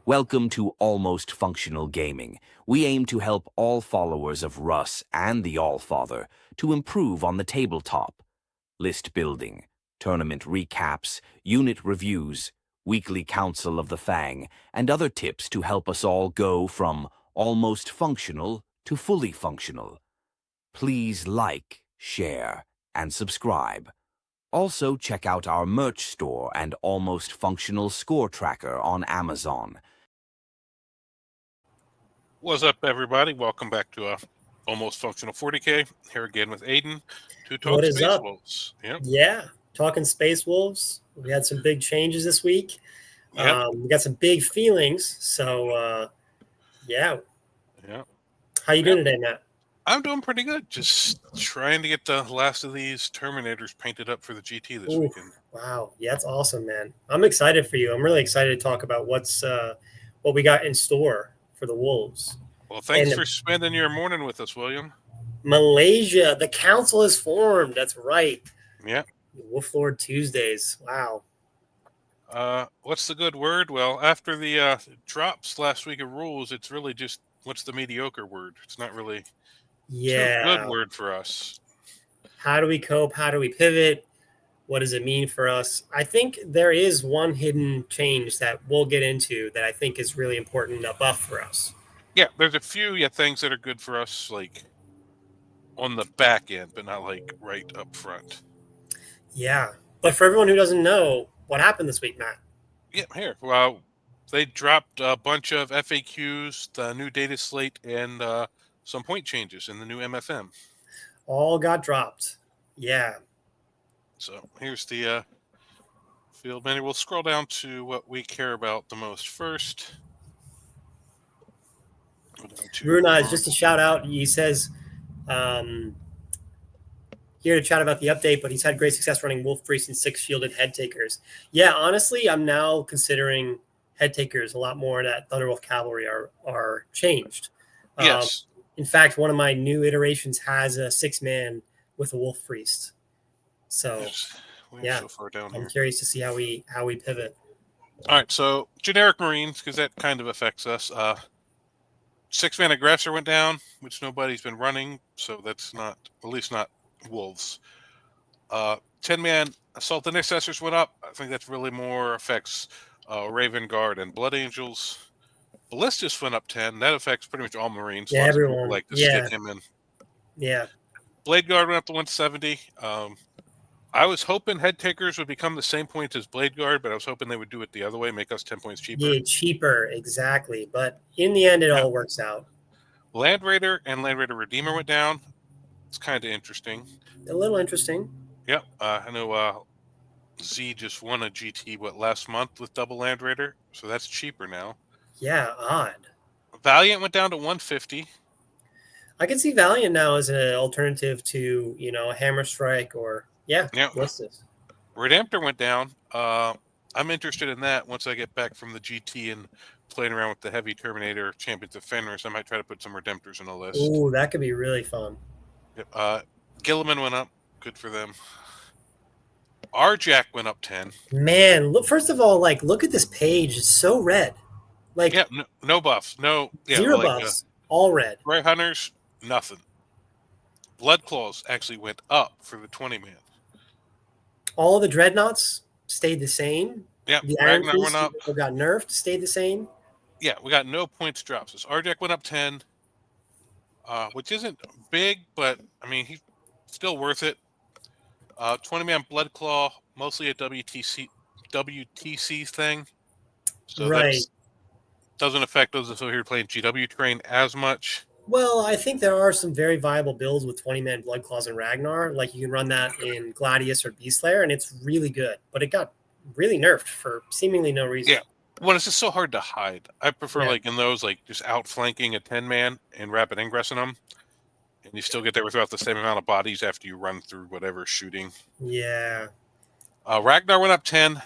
Welcome to Almost Functional Gaming. We aim to help all followers of Russ and the Allfather to improve on the tabletop. List building, tournament recaps, unit reviews, weekly council of the Fang, and other tips to help us all go from almost functional to fully functional. Please like, share, and subscribe. Also, check out our merch store and Almost Functional score tracker on Amazon. What's up, everybody? Welcome back to Almost Functional 40K. Here again with Aiden to talk What is Space up? Wolves. Yep. Yeah, talking Space Wolves. We had some big changes this week. Yep. We got some big feelings. So, yeah. Yep. How you doing today, Matt? I'm doing pretty good. Just trying to get the last of these Terminators painted up for the GT this weekend. Wow. Yeah, that's awesome, man. I'm excited for you. I'm really excited to talk about what we got in store for the Wolves. Well, thanks for spending your morning with us, William. Malaysia, the council is formed. That's right. Yeah. Wolf Lord Tuesdays. Wow. What's the good word? Well, after the drops last week of rules, it's really just what's the mediocre word? It's not really Yeah. too good word for us. How do we cope? How do we pivot? What does it mean for us? I think there is one hidden change that we'll get into that I think is really important, a buff for us. Yeah, there's a few things that are good for us, like on the back end, but not like right up front. Yeah. But for everyone who doesn't know, what happened this week, Matt? Yeah, here. Well, they dropped a bunch of FAQs, the new data slate, and some point changes in the new MFM. All got dropped. Yeah. So here's the field menu. We'll scroll down to what we care about the most first. Runa, just a shout out. He says, here to chat about the update, but he's had great success running Wolf Priest and 6 shielded head takers. Yeah, honestly, I'm now considering head takers a lot more that Thunderwolf Cavalry are changed. Yes. In fact, one of my new iterations has a 6-man with a Wolf Priest. So, yes. Yeah, so far down I'm here. curious to see how we pivot. All right, so generic Marines, because that kind of affects us. 6-man Aggressor went down, which nobody's been running, so that's not, at least not Wolves. 10-man Assault Intercessors went up. I think that's really more affects Raven Guard and Blood Angels. Ballistus went up 10. That affects pretty much all Marines. Yeah, Lots everyone. of people like to stick him in. Yeah. Blade Guard went up to 170. I was hoping head takers would become the same points as Blade Guard, but I was hoping they would do it the other way, make us 10 points cheaper. Yeah, cheaper, exactly. But in the end, it all works out. Land Raider and Land Raider Redeemer went down. It's kind of interesting. A little interesting. Yep. I know Z just won a GT, last month with double Land Raider, so that's cheaper now. Yeah, odd. Valiant went down to 150. I can see Valiant now as an alternative to, a Hammer Strike or, what's this? Redemptor went down. I'm interested in that once I get back from the GT and playing around with the Heavy Terminator Champions of Fenris. I might try to put some Redemptors on the list. Ooh, that could be really fun. Yep. Gilliman went up. Good for them. Arjack went up 10. Man, look! First of all, look at this page. It's so red. No buffs. No. Yeah, zero buffs. All red. Ray Hunters, nothing. Blood Claws actually went up for the 20-man. All the Dreadnoughts stayed the same. Yeah, the Ragnar went up. Got nerfed, stayed the same. Yeah, we got no points drops. This Arjack went up 10, which isn't big, but I mean he's still worth it. 20-man Blood Claw, mostly a WTC thing, so that doesn't affect those of us here playing GW terrain as much. Well, I think there are some very viable builds with 20-man Blood Claws and Ragnar. Like you can run that in Gladius or Beastlayer, and it's really good. But it got really nerfed for seemingly no reason. Yeah, well, it's just so hard to hide. I prefer in those just outflanking a 10-man and rapid ingressing them, and you still get there without the same amount of bodies after you run through whatever shooting. Yeah. Ragnar went up 10,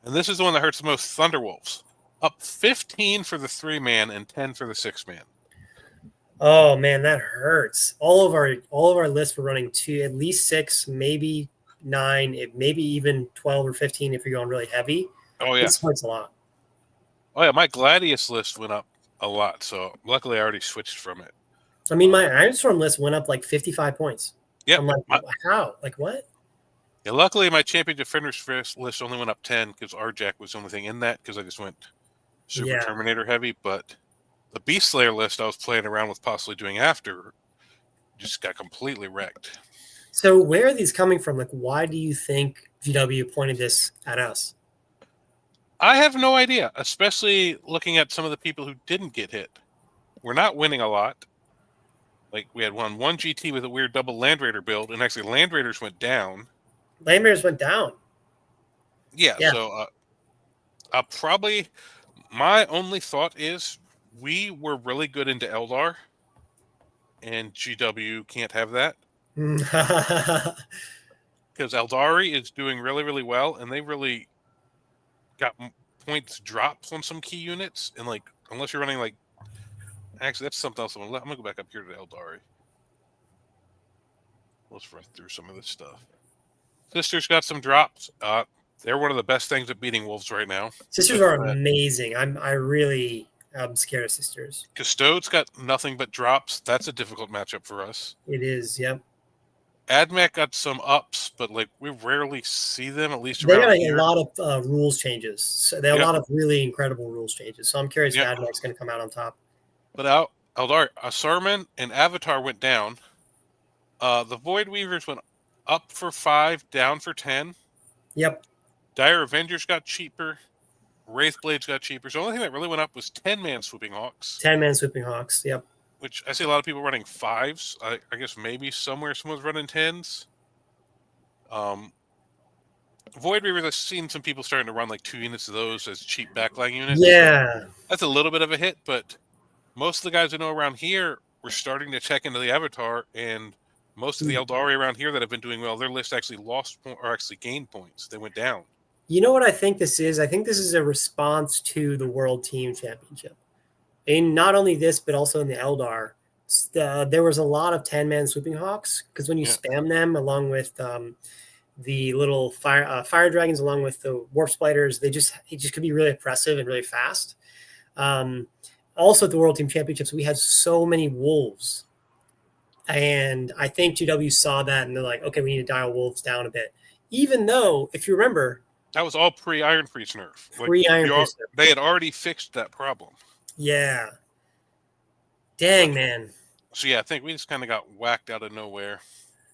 and this is the one that hurts the most. Thunderwolves up 15 for the 3-man and 10 for the 6-man. Oh man, that hurts. All of our lists were running at least 6, maybe 9, maybe even 12 or 15 if you're going really heavy. Oh yeah, this hurts a lot. Oh yeah, my Gladius list went up a lot, so luckily I already switched from it. I mean, my Ironstorm list went up like 55 points. Yeah, I'm like, how? Like, what? yeah. Luckily, my Championship Fenris list only went up 10 because Arjack was the only thing in that because I just went super Yeah. Terminator heavy. But the Beast Slayer list I was playing around with possibly doing after just got completely wrecked. So where are these coming from? Like, why do you think GW pointed this at us? I have no idea, especially looking at some of the people who didn't get hit. We're not winning a lot. Like, we had one GT with a weird double Land Raider build, and actually Land Raiders went down. Land Raiders went down. Yeah. So probably my only thought is we were really good into Eldar, and GW can't have that because Eldari is doing really, really well, and they really got points drops on some key units. And like, unless you're running like, actually, that's something else. I'm gonna go back up here to Eldari. Let's run through some of this stuff. Sisters got some drops. They're one of the best things at beating wolves right now. Sisters are amazing. I really am scared of Sisters. Custodes got nothing but drops. That's a difficult matchup for us. It is, yep. Admech got some ups, but like we rarely see them, at least They around got here. a lot of rules changes. So they have a lot of really incredible rules changes. So I'm curious if Admech's going to come out on top. But Eldar, Asarman and Avatar went down. The Void Weavers went up for 5, down for 10. Yep. Dire Avengers got cheaper. Wraith Blades got cheaper. So the only thing that really went up was 10-man Swooping Hawks. 10-man Swooping Hawks, yep. Which I see a lot of people running 5s. I guess maybe someone's running 10s. Void Reavers, I've seen some people starting to run like 2 units of those as cheap backline units. Yeah. So that's a little bit of a hit, but most of the guys I know around here were starting to check into the Avatar, and most of the Eldari around here that have been doing well, their list actually lost or actually gained points. They went down. You know what I think this is? I think this is a response to the World Team Championship. And not only this, but also in the Eldar. There was a lot of 10-man Swooping Hawks because when you spam them along with the little fire dragons, along with the warp spiders, it just could be really oppressive and really fast. Also at the World Team Championships, we had so many wolves. And I think GW saw that and they're like, okay, we need to dial wolves down a bit. Even though, if you remember, that was all pre-Iron Freeze nerf. Pre-Iron Freeze nerf. They had already fixed that problem. Yeah. Dang, man. So yeah, I think we just kind of got whacked out of nowhere.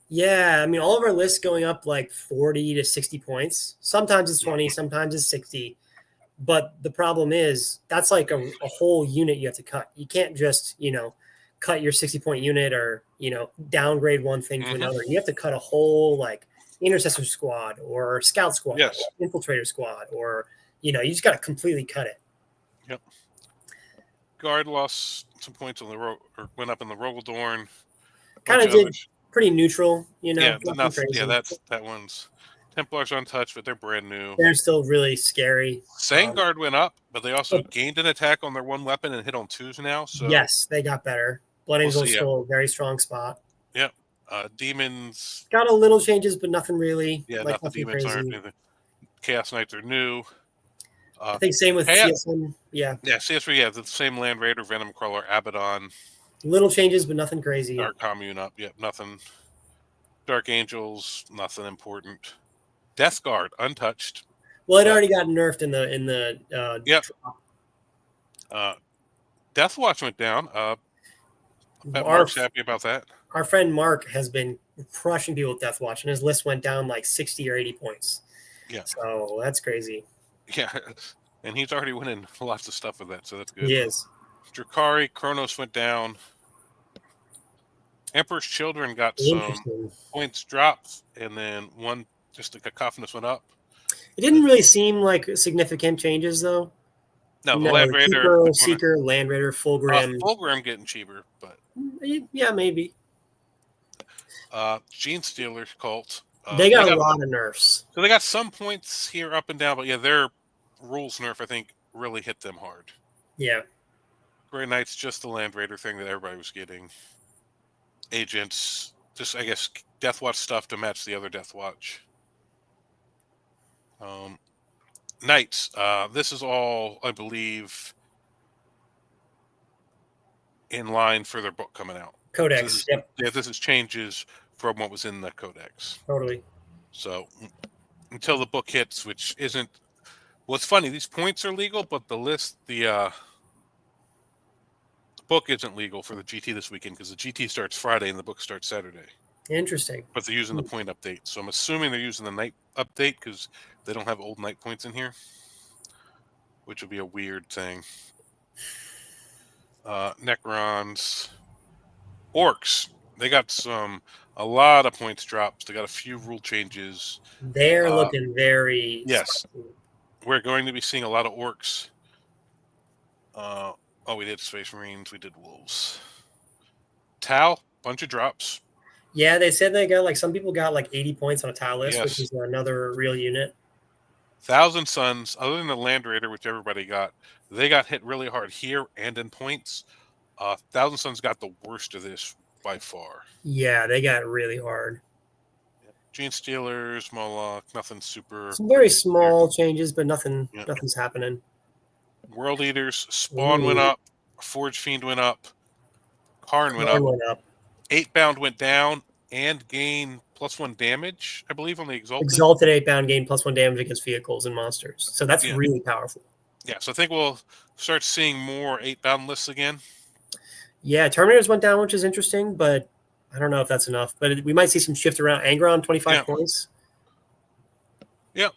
Yeah, I mean, all of our lists going up like 40 to 60 points. Sometimes it's 20, sometimes it's 60. But the problem is that's like a whole unit you have to cut. You can't just, cut your 60-point unit or, downgrade one thing to another. You have to cut a whole like intercessor squad or scout squad, or infiltrator squad, or, you just got to completely cut it. Yep. Guard lost some points on the or went up in the Rogaldorn. Kind of did pretty neutral, Yeah, that one's Templars untouched, but they're brand new. They're still really scary. Sangard went up, but they also gained an attack on their one weapon and hit on 2s now. So yes, they got better. Blood Angel's still a very strong spot. Yep. Demons got a little changes, but nothing really. Yeah, nothing Demons crazy. Aren't. Chaos Knights are new. I think same with CSM. Yeah. Yeah, CSM. The same Land Raider, Venom Crawler, Abaddon. Little changes, but nothing crazy. Dark Commune up. Yep, nothing. Dark Angels, nothing important. Death Guard untouched. Well, it already got nerfed in the yep. Death Watch went down. Mark's happy about that. Our friend Mark has been crushing people with Death Watch, and his list went down like 60 or 80 points. Yeah. So that's crazy. Yeah, and he's already winning lots of stuff with that, so that's good. He is. Drakari, Kronos went down. Emperor's Children got some points dropped, and then one just a cacophonous went up. It didn't really seem like significant changes, though. No, the Land Raider, Seeker, Land Raider, Fulgrim. Fulgrim getting cheaper, but yeah, maybe. Gene Stealer Cult. They got a lot of nerfs. So they got some points here up and down, but yeah, their rules nerf I think really hit them hard. Yeah. Grey Knight's just the Land Raider thing that everybody was getting. Agents, just I guess Death Watch stuff to match the other Death Watch. Knights. This is all, I believe, in line for their book coming out. Codex. So this is changes from what was in the Codex. Totally. So until the book hits, which isn't. Well, it's funny. These points are legal, but the book isn't legal for the GT this weekend because the GT starts Friday and the book starts Saturday. Interesting. But they're using the point update, so I'm assuming they're using the night update because they don't have old night points in here, which would be a weird thing. Necrons, Orcs. They got a lot of points drops. They got a few rule changes. They're looking very yes. spicy. We're going to be seeing a lot of Orcs. We did Space Marines. We did Wolves. Tau, bunch of drops. Yeah, they said they got some people got 80 points on a tile list, Yes. which is another real unit. Thousand Suns, other than the Land Raider, which everybody got, they got hit really hard here and in points. Thousand Suns got the worst of this by far. Yeah, they got really hard. Gene Stealers, Moloch, nothing super. Some very small changes, but nothing's happening. World Eaters, Spawn went up, Forge Fiend went up, Karn went up. 8-bound went down and gained +1 damage, I believe, on the Exalted. Exalted 8-bound gain +1 damage against vehicles and monsters. So that's really powerful. Yeah, so I think we'll start seeing more 8-bound lists again. Yeah, Terminators went down, which is interesting, but I don't know if that's enough. But we might see some shift around. Angron, 25 points. Yep.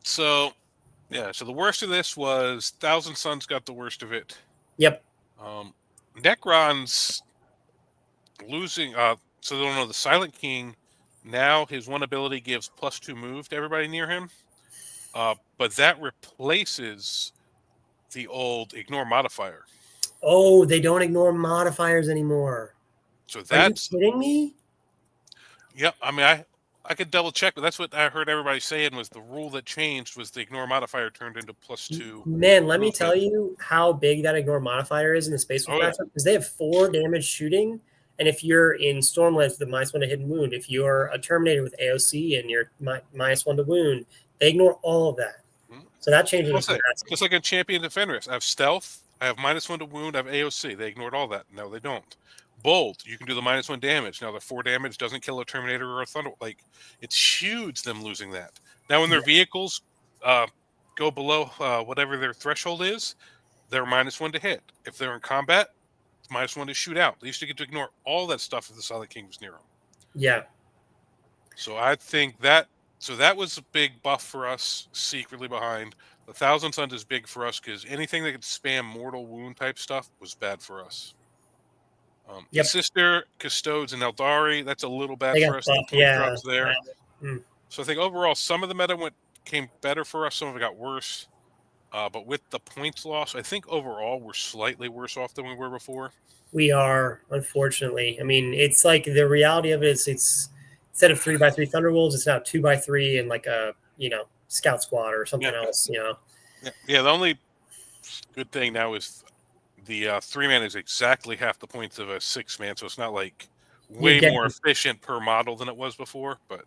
So the worst of this was Thousand Suns got the worst of it. Yep. Necrons losing. So they don't know the Silent King. Now his one ability gives +2 move to everybody near him. But that replaces the old ignore modifier. Oh, they don't ignore modifiers anymore. So that's. Are you kidding me? Yep. I mean, I could double check, but that's what I heard everybody saying was the rule that changed was the ignore modifier turned into +2. Man, let me tell you how big that ignore modifier is in the Space Wolf matchup because they have 4 damage shooting. And if you're in Stormlands with a -1 to hit and wound, if you're a Terminator with AOC and you're -1 to wound, they ignore all of that. So that changes. Just like in Champion of Fenris, I have stealth, I have -1 to wound, I have AOC. They ignored all that. No, they don't. Bold, you can do the -1 damage. Now the 4 damage doesn't kill a Terminator or a Thunder. It's huge them losing that. Now when their vehicles go below whatever their threshold is, they're -1 to hit. If they're in combat, it's -1 to shoot out. They used to get to ignore all that stuff if the Silent King was near them. Yeah. So I think that was a big buff for us secretly behind. The Thousand Suns is big for us because anything that could spam mortal wound type stuff was bad for us. The Sister, Custodes, and Eldari, that's a little bad for us. Drops there. So I think overall some of the meta came better for us. Some of it got worse. But with the points loss, I think overall we're slightly worse off than we were before. We are, unfortunately. I mean, it's the reality of it is it's instead of 3x3 Thunderwolves, it's now 2x3 and a scout squad or something else. Yeah. The only good thing now is the 3-man is exactly half the points of a 6-man, so it's not way more efficient per model than it was before. But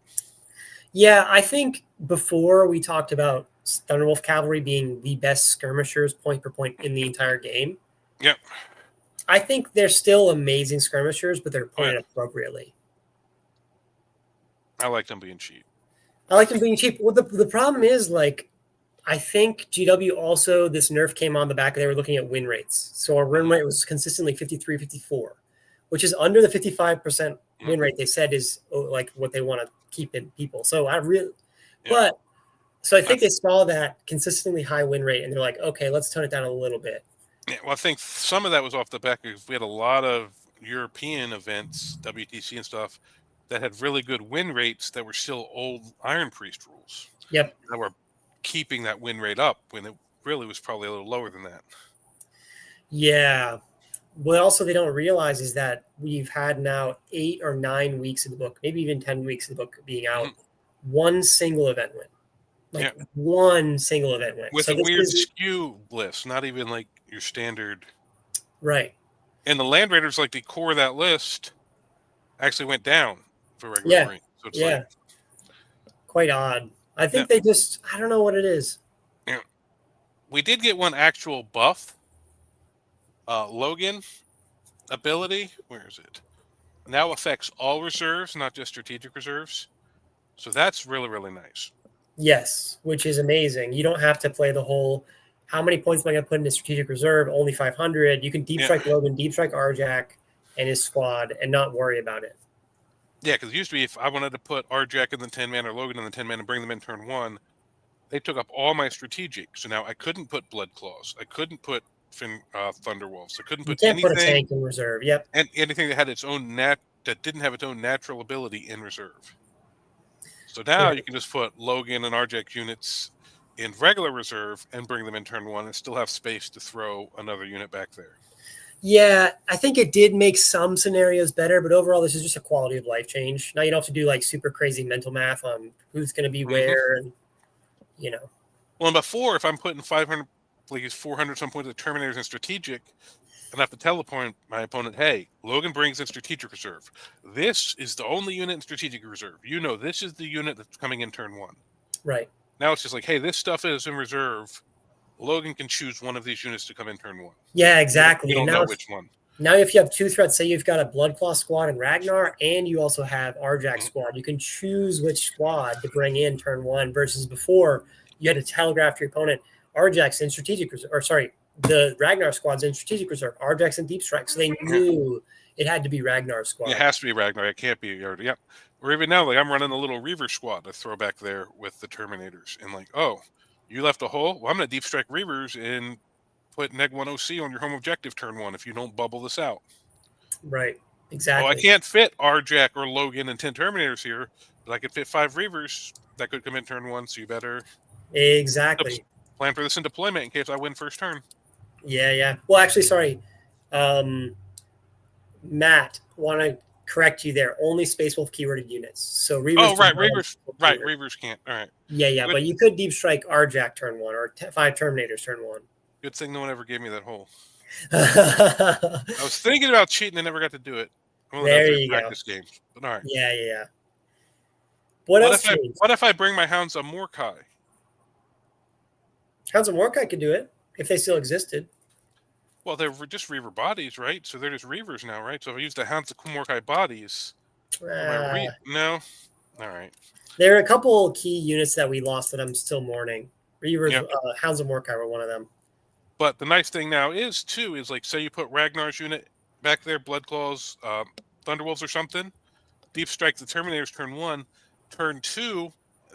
yeah, I think before we talked about Thunderwolf Cavalry being the best skirmishers point per point in the entire game. Yep. I think they're still amazing skirmishers, but they're pointed appropriately. I like them being cheap. Well, the problem is, I think GW also, this nerf came on the back, they were looking at win rates. So our win rate was consistently 53, 54, which is under the 55% win rate they said is what they want to keep in people. So I think they saw that consistently high win rate and they're like, okay, let's tone it down a little bit. Yeah, well, I think some of that was off the back of we had a lot of European events, WTC and stuff, that had really good win rates that were still old Iron Priest rules. Yep. That were keeping that win rate up when it really was probably a little lower than that. Yeah. What also they don't realize is that we've had now 8 or 9 weeks in the book, maybe even 10 weeks in the book being out. One single event win. One single event win. With a weird skew list, not even your standard. Right. And the Land Raiders, the core of that list, actually went down for regular Marine. So it's quite odd. I think they just, I don't know what it is. We did get one actual buff. Logan ability. Where is it? Now affects all reserves, not just strategic reserves. So that's really, really nice. Yes, which is amazing. You don't have to play the whole. How many points am I going to put in a strategic reserve? Only 500. You can deep strike Logan, deep strike Arjak and his squad, and not worry about it. Yeah, because it used to be if I wanted to put Arjak in the 10-man or Logan in the 10-man and bring them in turn 1, they took up all my strategic. So now I couldn't put Blood Claws. I couldn't put Thunderwolves. I couldn't You put can't put a anything tank in reserve. Yep. and anything that had its own that didn't have its own natural ability in reserve. So now Right. you can just put Logan and Arjak units in regular reserve and bring them in turn 1 and still have space to throw another unit back there. Yeah, I think it did make some scenarios better, but overall, this is just a quality of life change. Now you don't have to do like super crazy mental math on who's going to be where, and you know. Well, and before, if I'm putting 500, like 400 some points of Terminators in strategic, and I have to tell my opponent, hey, Logan brings in strategic reserve. This is the only unit in strategic reserve. You know, this is the unit that's coming in turn 1. Right. Now it's just like, hey, this stuff is in reserve. Logan can choose one of these units to come in turn 1. Yeah, exactly. We don't And know which one. now, if you have two threats, say you've got a Bloodclaw squad and Ragnar, and you also have Arjak squad, you can choose which squad to bring in turn 1. Versus before, you had to telegraph to your opponent Arjak's in strategic reserve, or sorry, the Ragnar squad's in strategic reserve, Arjak's in deep strike, so they knew it had to be Ragnar's squad. It has to be Ragnar. It can't be. Yep. Or even now, like I'm running a little Reaver squad to throw back there with the Terminators, and like, oh, you left a hole. Well, I'm gonna deep strike Reavers and put neg 1 OC on your home objective turn 1 if you don't bubble this out. Right. Oh, Exactly. I can't fit Arjak or Logan and 10 Terminators here, but I could fit 5 Reavers that could come in turn 1. So you better Exactly. plan for this in deployment in case I win first turn. Yeah. Well, actually, sorry. Matt, want to correct you there. Only Space Wolf keyworded units. So Reavers. Oh, right, Reavers. Right, Reavers can't. All right. Yeah. But you could deep strike Arjak turn 1 or 5 Terminators turn 1. Good thing no one ever gave me that hole. I I was thinking about cheating and never got to do it. Well, there you practice games. But all right. Yeah. What else changed? What if I bring my hounds on Mordecai? Hounds of Mordecai could do it if they still existed. Well, they're just Reaver bodies, right? So they're just Reavers now, right? So if I use the Hounds of Mordecai bodies, no? All right. There are a couple key units that we lost that I'm still mourning. Reavers, Hounds of Mordecai were one of them. But the nice thing now is like, say you put Ragnar's unit back there, Blood Claws, Thunderwolves or something, deep strike the Terminators turn 1, turn 2,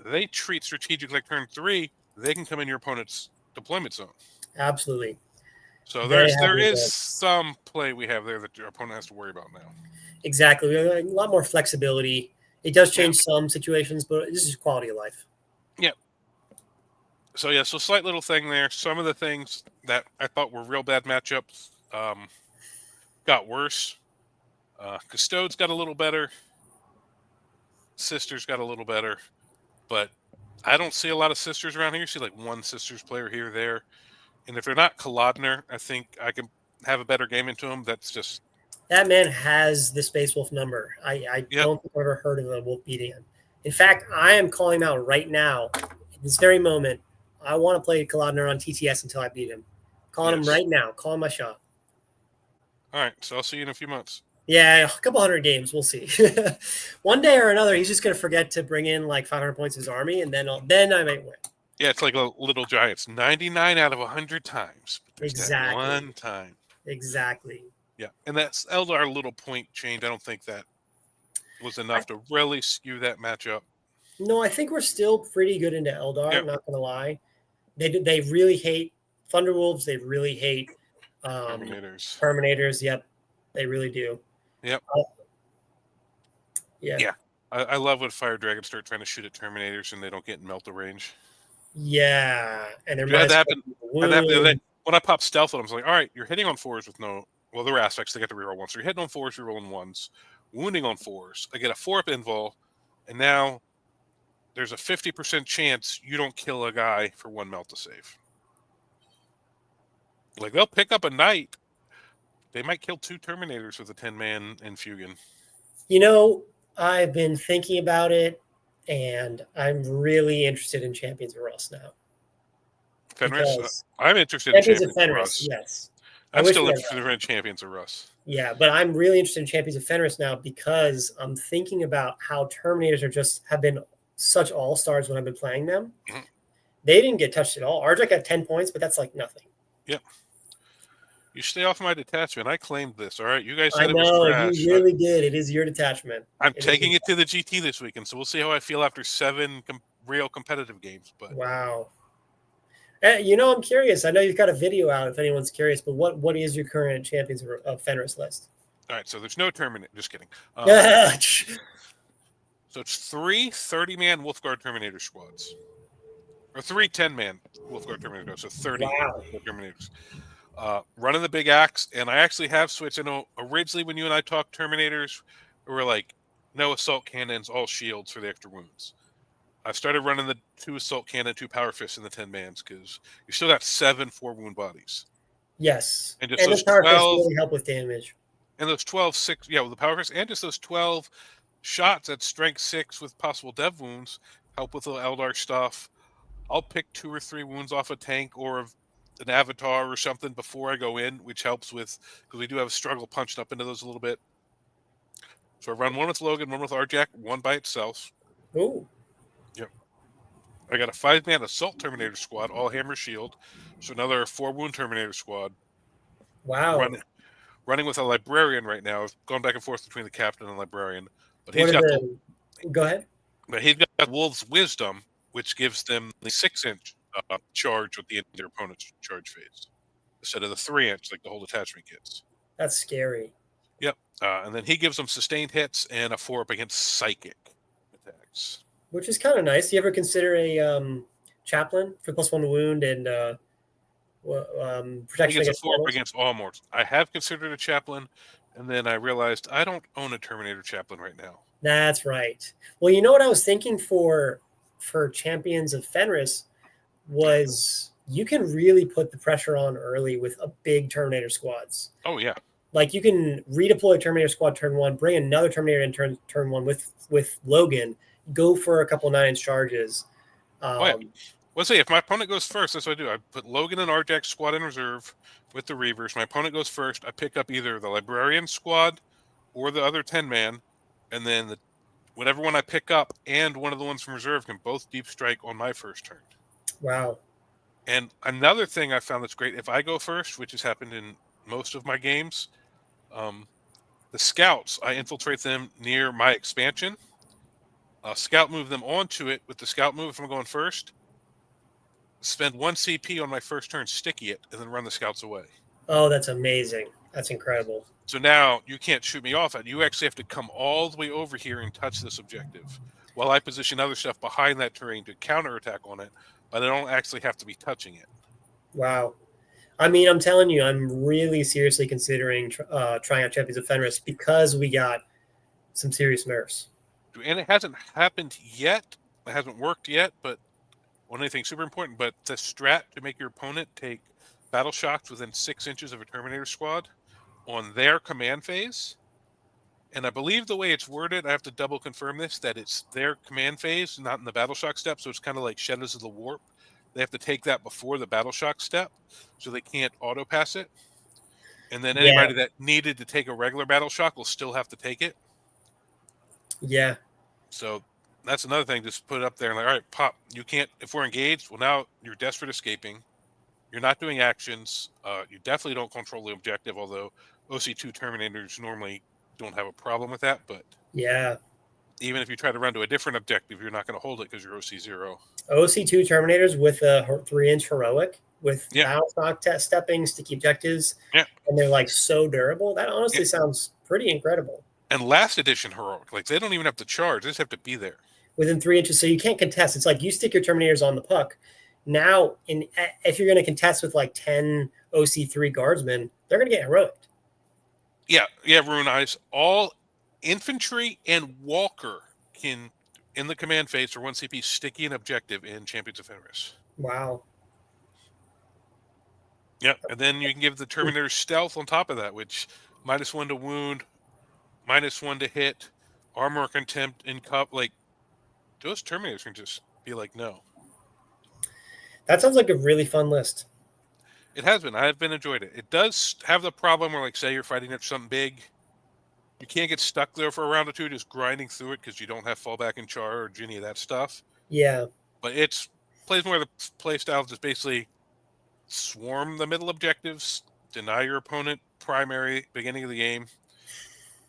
they treat strategic like turn 3, they can come in your opponent's deployment zone. Absolutely. So there is some play we have there that your opponent has to worry about now. Exactly. We have a lot more flexibility. It does change some situations, but this is quality of life. Yep. So slight little thing there. Some of the things that I thought were real bad matchups got worse. Custodes got a little better. Sisters got a little better. But I don't see a lot of Sisters around here. You see like one Sisters player here or there. And if they're not Kolodner, I think I can have a better game into them. That's just... That man has the Space Wolf number. I don't think I've ever heard of a Wolf beating him. In fact, I am calling him out right now, in this very moment. I want to play Kolodner on TTS until I beat him. Calling him right now. Calling my shot. All right, so I'll see you in a few months. Yeah, a couple hundred games. We'll see. One day or another, he's just going to forget to bring in like 500 points of his army, and then I might win. Yeah, it's like a Little Giants. 99 out of 100 times. Exactly. One time. Exactly. Yeah, and that's Eldar little point change. I don't think that was enough to really skew that matchup. No, I think we're still pretty good into Eldar. I'm not going to lie. They really hate Thunderwolves. They really hate Terminators. Yep, they really do. Yep. Yeah. I love when Fire Dragons start trying to shoot at Terminators and they don't get in melt range. Yeah, and they're when I pop stealth, I was like, all right, you're hitting on 4s with no. Well, there were aspects they get to reroll 1s. So you're hitting on 4s, you're rolling 1s, wounding on 4s. I get a 4-up invul, and now there's a 50% chance you don't kill a guy for 1 melt to save. Like, they'll pick up a knight. They might kill 2 Terminators with a 10-man and Fugan. You know, I've been thinking about it, and I'm really interested in Champions of Rust now. Fenris. because I'm interested in Champions of Champions of Fenris, Russ. yes. I I'm wish still we had interested in Champions of Russ. Yeah, but I'm really interested in Champions of Fenris now because I'm thinking about how Terminators have been such all stars when I've been playing them. Mhm. They didn't get touched at all. Arjak got 10 points, but that's like nothing. Yep. You stay off my detachment. I claimed this. All right. You guys I said it was know trash. you really did. It is your detachment. I'm taking it to the GT this weekend, so we'll see how I feel after 7 real competitive games. But wow. I'm curious. I know you've got a video out if anyone's curious, but what is your current Champions of Fenris list? all right, so there's no Terminator. Just kidding. So it's 3 30-man Wolfguard Terminator squads, or 3 10-man Wolfguard Terminator squads, so 30 Wow. Terminators. Running the big axe, and I actually have switched. I know originally when you and I talked Terminators, we were like, no assault cannons, all shields for the extra wounds. I started running the 2 assault cannon, 2 power fists in the 10-mans because you still got 7 4-wound bodies. Yes. And just And those the power fists 12 really help with damage. and those 12 6, yeah, with the power fists, and just those 12 shots at strength 6 with possible dev wounds help with the Eldar stuff. I'll pick 2 or 3 wounds off a tank or an avatar or something before I go in, which helps with, because we do have a struggle punching up into those a little bit. So I run 1 with Logan, 1 with Arjak, 1 by itself. Ooh. Yep. I got a 5-man assault Terminator squad, all hammer shield. So another 4-wound Terminator squad. Wow. Running with a librarian right now. I've gone back and forth between the captain and librarian. But What he's are got Go ahead. But he's got Wolf's Wisdom, which gives them the 6-inch charge at the end of their opponent's charge phase, instead of the 3-inch like the whole detachment gets. That's scary. Yep. And then he gives them sustained hits and a 4 up against psychic attacks. Which is kind of nice. Do you ever consider a chaplain for +1 wound and protection He gets against a 4 up mortals? against all mortals. I have considered a chaplain, and then I realized I don't own a Terminator chaplain right now. That's right. Well, you know what I was thinking for Champions of Fenris was you can really put the pressure on early with a big Terminator squads. Oh yeah. Like you can redeploy Terminator squad turn 1, bring another Terminator in turn 1 with Logan, go for a couple 9-inch charges. Yeah. Let's see, if my opponent goes first, that's what I do. I put Logan and Arjak squad in reserve with the Reavers. My opponent goes first. I pick up either the Librarian squad or the other 10-man, and then whatever one I pick up and one of the ones from reserve can both deep strike on my first turn. Wow. And another thing I found that's great, if I go first, which has happened in most of my games, the scouts, I infiltrate them near my expansion. Scout move them onto it with the scout move if I'm going first. Spend 1 CP on my first turn, sticky it, and then run the scouts away. Oh, that's amazing. That's incredible. So now you can't shoot me off at. You actually have to come all the way over here and touch this objective, while I position other stuff behind that terrain to counterattack on it, but I don't actually have to be touching it. Wow. I mean, I'm telling you, I'm really seriously considering trying out Champions of Fenris because we got some serious nerfs. And it hasn't happened yet. It hasn't worked yet, but anything super important. But the strat to make your opponent take battle shocks within 6 inches of a Terminator squad on their command phase. And I believe the way it's worded, I have to double confirm this, that it's their command phase, not in the battle shock step. So it's kind of like Shadows of the Warp. They have to take that before the battle shock step, so they can't auto pass it. And then anybody that needed to take a regular battle shock will still have to take it. Yeah. So that's another thing. Just put it up there and like, all right, pop. You can't, if we're engaged, well, now you're desperate escaping. You're not doing actions. You definitely don't control the objective, although OC2 Terminators normally don't have a problem with that. But yeah, even if you try to run to a different objective, you're not going to hold it because you're OC0. OC2 Terminators with a 3-inch heroic with battle shock stepping, sticky objectives, and they're like so durable. That honestly sounds pretty incredible. And last edition heroic, like they don't even have to charge; they just have to be there within 3 inches. So you can't contest. It's like you stick your Terminators on the puck. Now, if you're going to contest with like 10 OC3 guardsmen, they're going to get heroic. Yeah, Rune Eyes. All infantry and walker can, in the command phase for 1 CP, sticky an objective in Champions of Fenris. Wow. Yeah, and then you can give the Terminator stealth on top of that, which -1 to wound, -1 to hit, armor contempt, and cup. Like those Terminators can just be like, no. That sounds like a really fun list. It has been. I've been enjoyed it. It does have the problem where, like, say you're fighting after something big, you can't get stuck there for a round or two just grinding through it because you don't have fallback and char or any of that stuff. Yeah. But it's plays more of the play style just basically swarm the middle objectives, deny your opponent primary beginning of the game,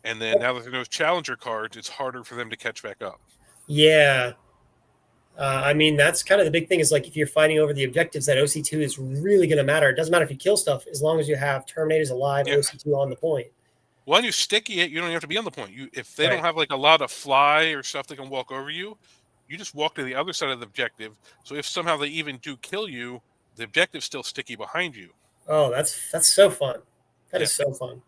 and then now that there's challenger cards, it's harder for them to catch back up. Yeah. I mean, that's kind of the big thing is like if you're fighting over the objectives, that OC2 is really going to matter. It doesn't matter if you kill stuff as long as you have Terminators alive, Yeah. OC2 on the point. Well, when you sticky it, you don't have to be on the point. If they Right. don't have like a lot of fly or stuff that can walk over you, you just walk to the other side of the objective. So if somehow they even do kill you, the objective's still sticky behind you. Oh, that's so fun. That Yeah. is so fun.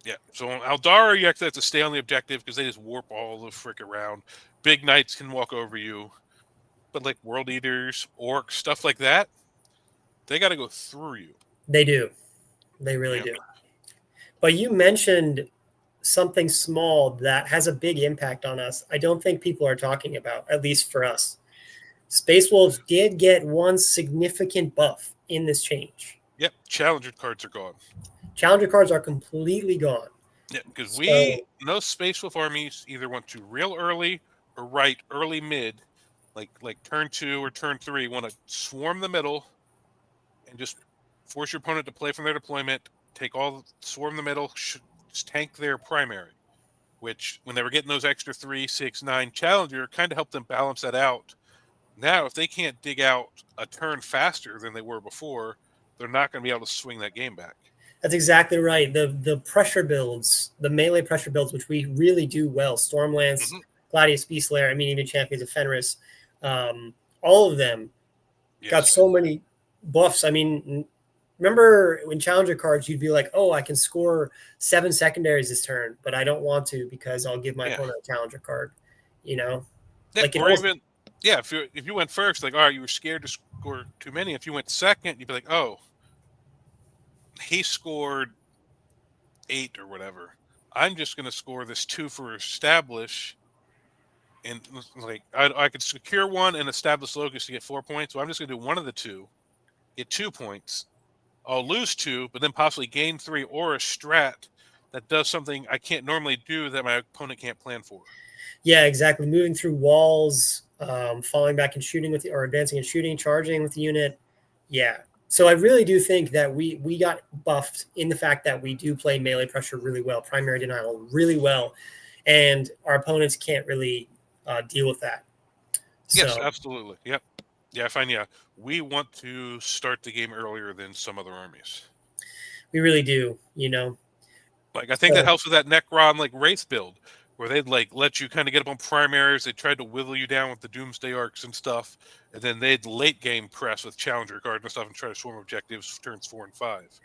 Yeah. So on Aldara, you actually have to stay on the objective because they just warp all the frick around. Big knights can walk over you, but like world eaters, orcs, stuff like that, they got to go through you. They do. They really do. But you mentioned something small that has a big impact on us. I don't think people are talking about, at least for us. Space Wolves did get one significant buff in this change. Yep. Challenger cards are gone. Challenger cards are completely gone. Yeah, because So- no Space Wolf armies either want to real early or right early mid, like turn 2 or turn 3, want to swarm the middle and just force your opponent to play from their deployment, swarm the middle, just tank their primary, which when they were getting those extra 3, 6, 9 Challenger kind of helped them balance that out. Now, if they can't dig out a turn faster than they were before, they're not going to be able to swing that game back. That's exactly right. The pressure builds, the melee pressure builds, which we really do well. Stormlance, Gladius Beast Slayer, I mean, even Champions of Fenris, all of them got so many buffs. I mean, remember when Challenger cards, you'd be like, oh, I can score 7 secondaries this turn, but I don't want to because I'll give my opponent a Challenger card, you know? Yeah, Like or even, if you went first, like, all right, you were scared to score too many. If you went second, you'd be like, oh, he scored 8 or whatever. I'm just going to score this 2 for establish, and like I could secure 1 and establish locus to get 4 points. So I'm just going to do one of the 2, get 2 points. I'll lose 2, but then possibly gain 3, or a strat that does something I can't normally do that my opponent can't plan for. Yeah, exactly. Moving through walls, falling back and shooting with or advancing and shooting, charging with the unit. Yeah. So I really do think that we got buffed in the fact that we do play melee pressure really well, primary denial really well, and our opponents can't really deal with that. Yes, absolutely. Yep. Yeah, I find we want to start the game earlier than some other armies. We really do, you know. Like, I think that helps with that Necron like Wraith build, where they'd like let you kind of get up on primaries. They tried to whittle you down with the Doomsday arcs and stuff, and then they'd late game press with Challenger card and stuff and try to swarm objectives turns 4 and 5.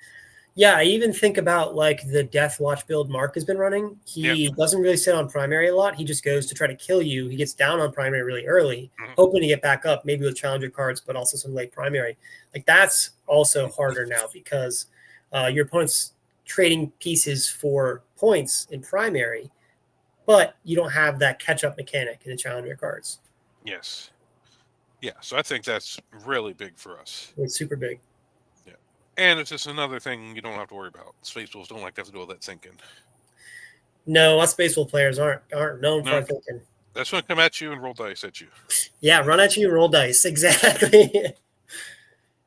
Yeah, I even think about like the Death Watch build Mark has been running. He doesn't really sit on primary a lot. He just goes to try to kill you. He gets down on primary really early, hoping to get back up, maybe with Challenger cards, but also some late primary. Like that's also harder now because your opponent's trading pieces for points in primary, but you don't have that catch-up mechanic in the Challenger cards. Yes. Yeah, so I think that's really big for us. It's super big. Yeah. And it's just another thing you don't have to worry about. Space Wolves don't like to have to do all that thinking. No, us Space Wolf players aren't known for thinking. That's when they come at you and roll dice at you. Yeah, run at you, roll dice. Exactly.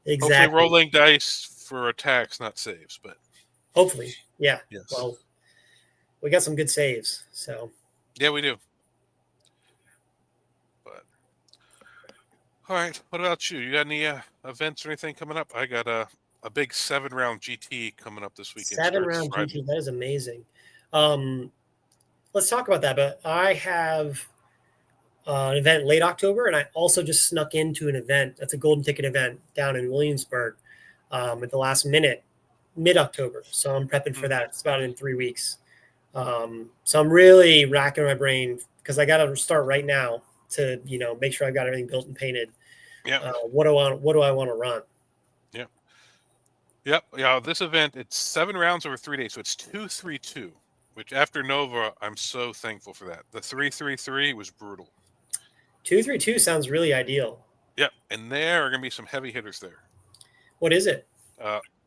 Exactly. Hopefully rolling dice for attacks, not saves, but hopefully. Yeah. Yes. Well, we got some good saves, so. Yeah, we do. But all right, what about you? You got any events or anything coming up? I got a big 7-round GT coming up this weekend. 7-round GT, that is amazing. Let's talk about that. But I have an event late October, and I also just snuck into an event. That's a golden ticket event down in Williamsburg at the last minute, mid-October. So I'm prepping for that. It's about in 3 weeks. So I'm really racking my brain because I got to start right now to make sure I've got everything built and painted. Yeah. What do I want to run? Yep. Yep. Yeah. This event, it's 7 rounds over 3 days, so it's 2-3-2. Which after Nova, I'm so thankful for that. The 3-3-3 was brutal. 2-3-2 sounds really ideal. Yep, and there are going to be some heavy hitters there. What is it?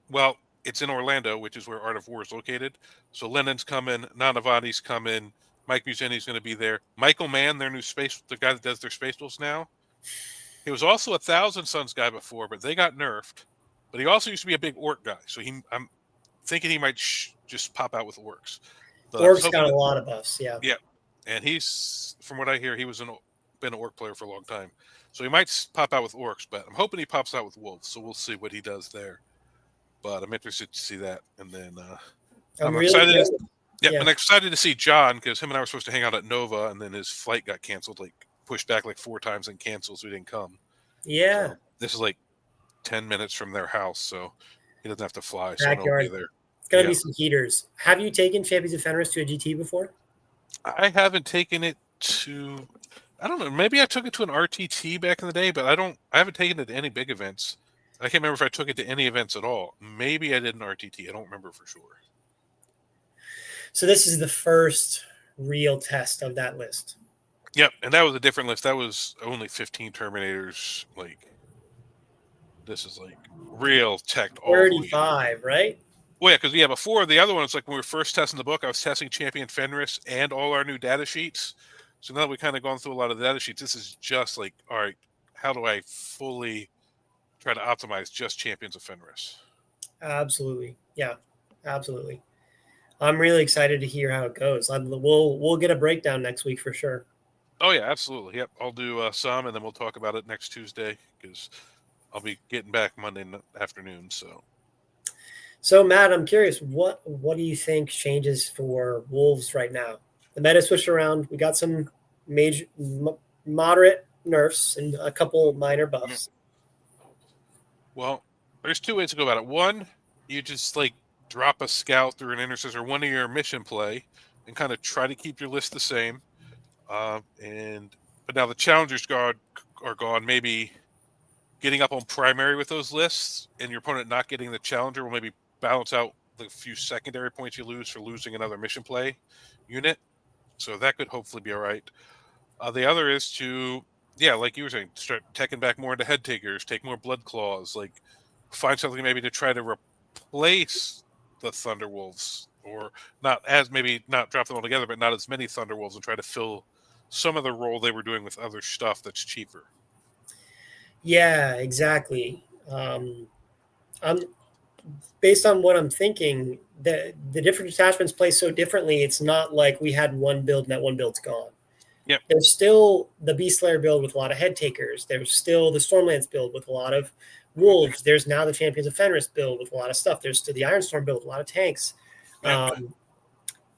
Well, it's in Orlando, which is where Art of War is located. So Lennon's coming, Nanavati's coming, Mike Museni's going to be there. Michael Mann, their new the guy that does their space duels now. He was also a Thousand Suns guy before, but they got nerfed. But he also used to be a big orc guy, so I'm thinking he might just pop out with orcs. Orcs got a lot of buffs, yeah. Yeah, and he's, from what I hear, he was been an orc player for a long time, so he might pop out with orcs. But I'm hoping he pops out with wolves, so we'll see what he does there. But I'm interested to see that, and then I'm really excited. I'm excited to see John, because him and I were supposed to hang out at Nova, and then his flight got canceled, pushed back 4 times and canceled, so he didn't come. Yeah, so this is 10 minutes from their house, so he doesn't have to fly. So he'll be there. It's gonna be some heaters. Have you taken Champions of Fenris to a GT before? I haven't taken it to. I don't know. Maybe I took it to an RTT back in the day, but I haven't taken it to any big events. I can't remember if I took it to any events at all. Maybe I did an RTT. I don't remember for sure. So this is the first real test of that list. Yep, and that was a different list. That was only 15 Terminators. This is real tech. 35, right? Well, yeah, because before the other one, it's when we were first testing the book, I was testing Champion Fenris and all our new data sheets. So now that we've kind of gone through a lot of the data sheets, this is just all right, how do I fully try to optimize just Champions of Fenris? Absolutely. Yeah, absolutely. I'm really excited to hear how it goes. We'll get a breakdown next week for sure. Oh, yeah, absolutely. Yep, I'll do some, and then we'll talk about it next Tuesday, because I'll be getting back Monday afternoon, So, Matt, I'm curious, what do you think changes for Wolves right now? The meta switched around. We got some moderate nerfs and a couple minor buffs. Well, there's 2 ways to go about it. One, you just drop a scout through an intercessor, one of your mission play, and kind of try to keep your list the same. But now the challengers are gone. Maybe getting up on primary with those lists, and your opponent not getting the challenger will maybe balance out the few secondary points you lose for losing another mission play unit. So that could hopefully be all right. The other is to, like you were saying, start teching back more into head takers, take more blood claws, find something maybe to try to replace the Thunderwolves, or not drop them all together, but not as many Thunderwolves, and try to fill some of the role they were doing with other stuff that's cheaper. Yeah, exactly. I'm based on what I'm thinking, the different detachments play so differently. It's not like we had one build and that one build's gone. Yep. There's still the Beast Slayer build with a lot of head takers. There's still the Stormlance build with a lot of wolves. There's now the Champions of Fenris build with a lot of stuff. There's still the Ironstorm build with a lot of tanks. Yep.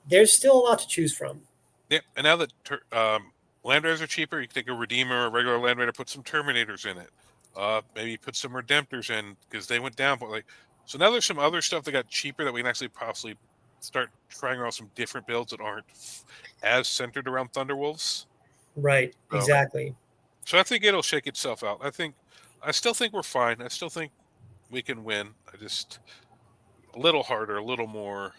There's still a lot to choose from. Yeah, and now that Land Raiders are cheaper, you can take a Redeemer or a regular Land Raider, put some Terminators in it. Maybe put some Redemptors in, because they went down. But so now there's some other stuff that got cheaper that we can actually possibly start trying around some different builds that aren't as centered around Thunderwolves. Right, exactly. So I think it'll shake itself out. I still think we're fine. I still think we can win. I just a little harder, a little more.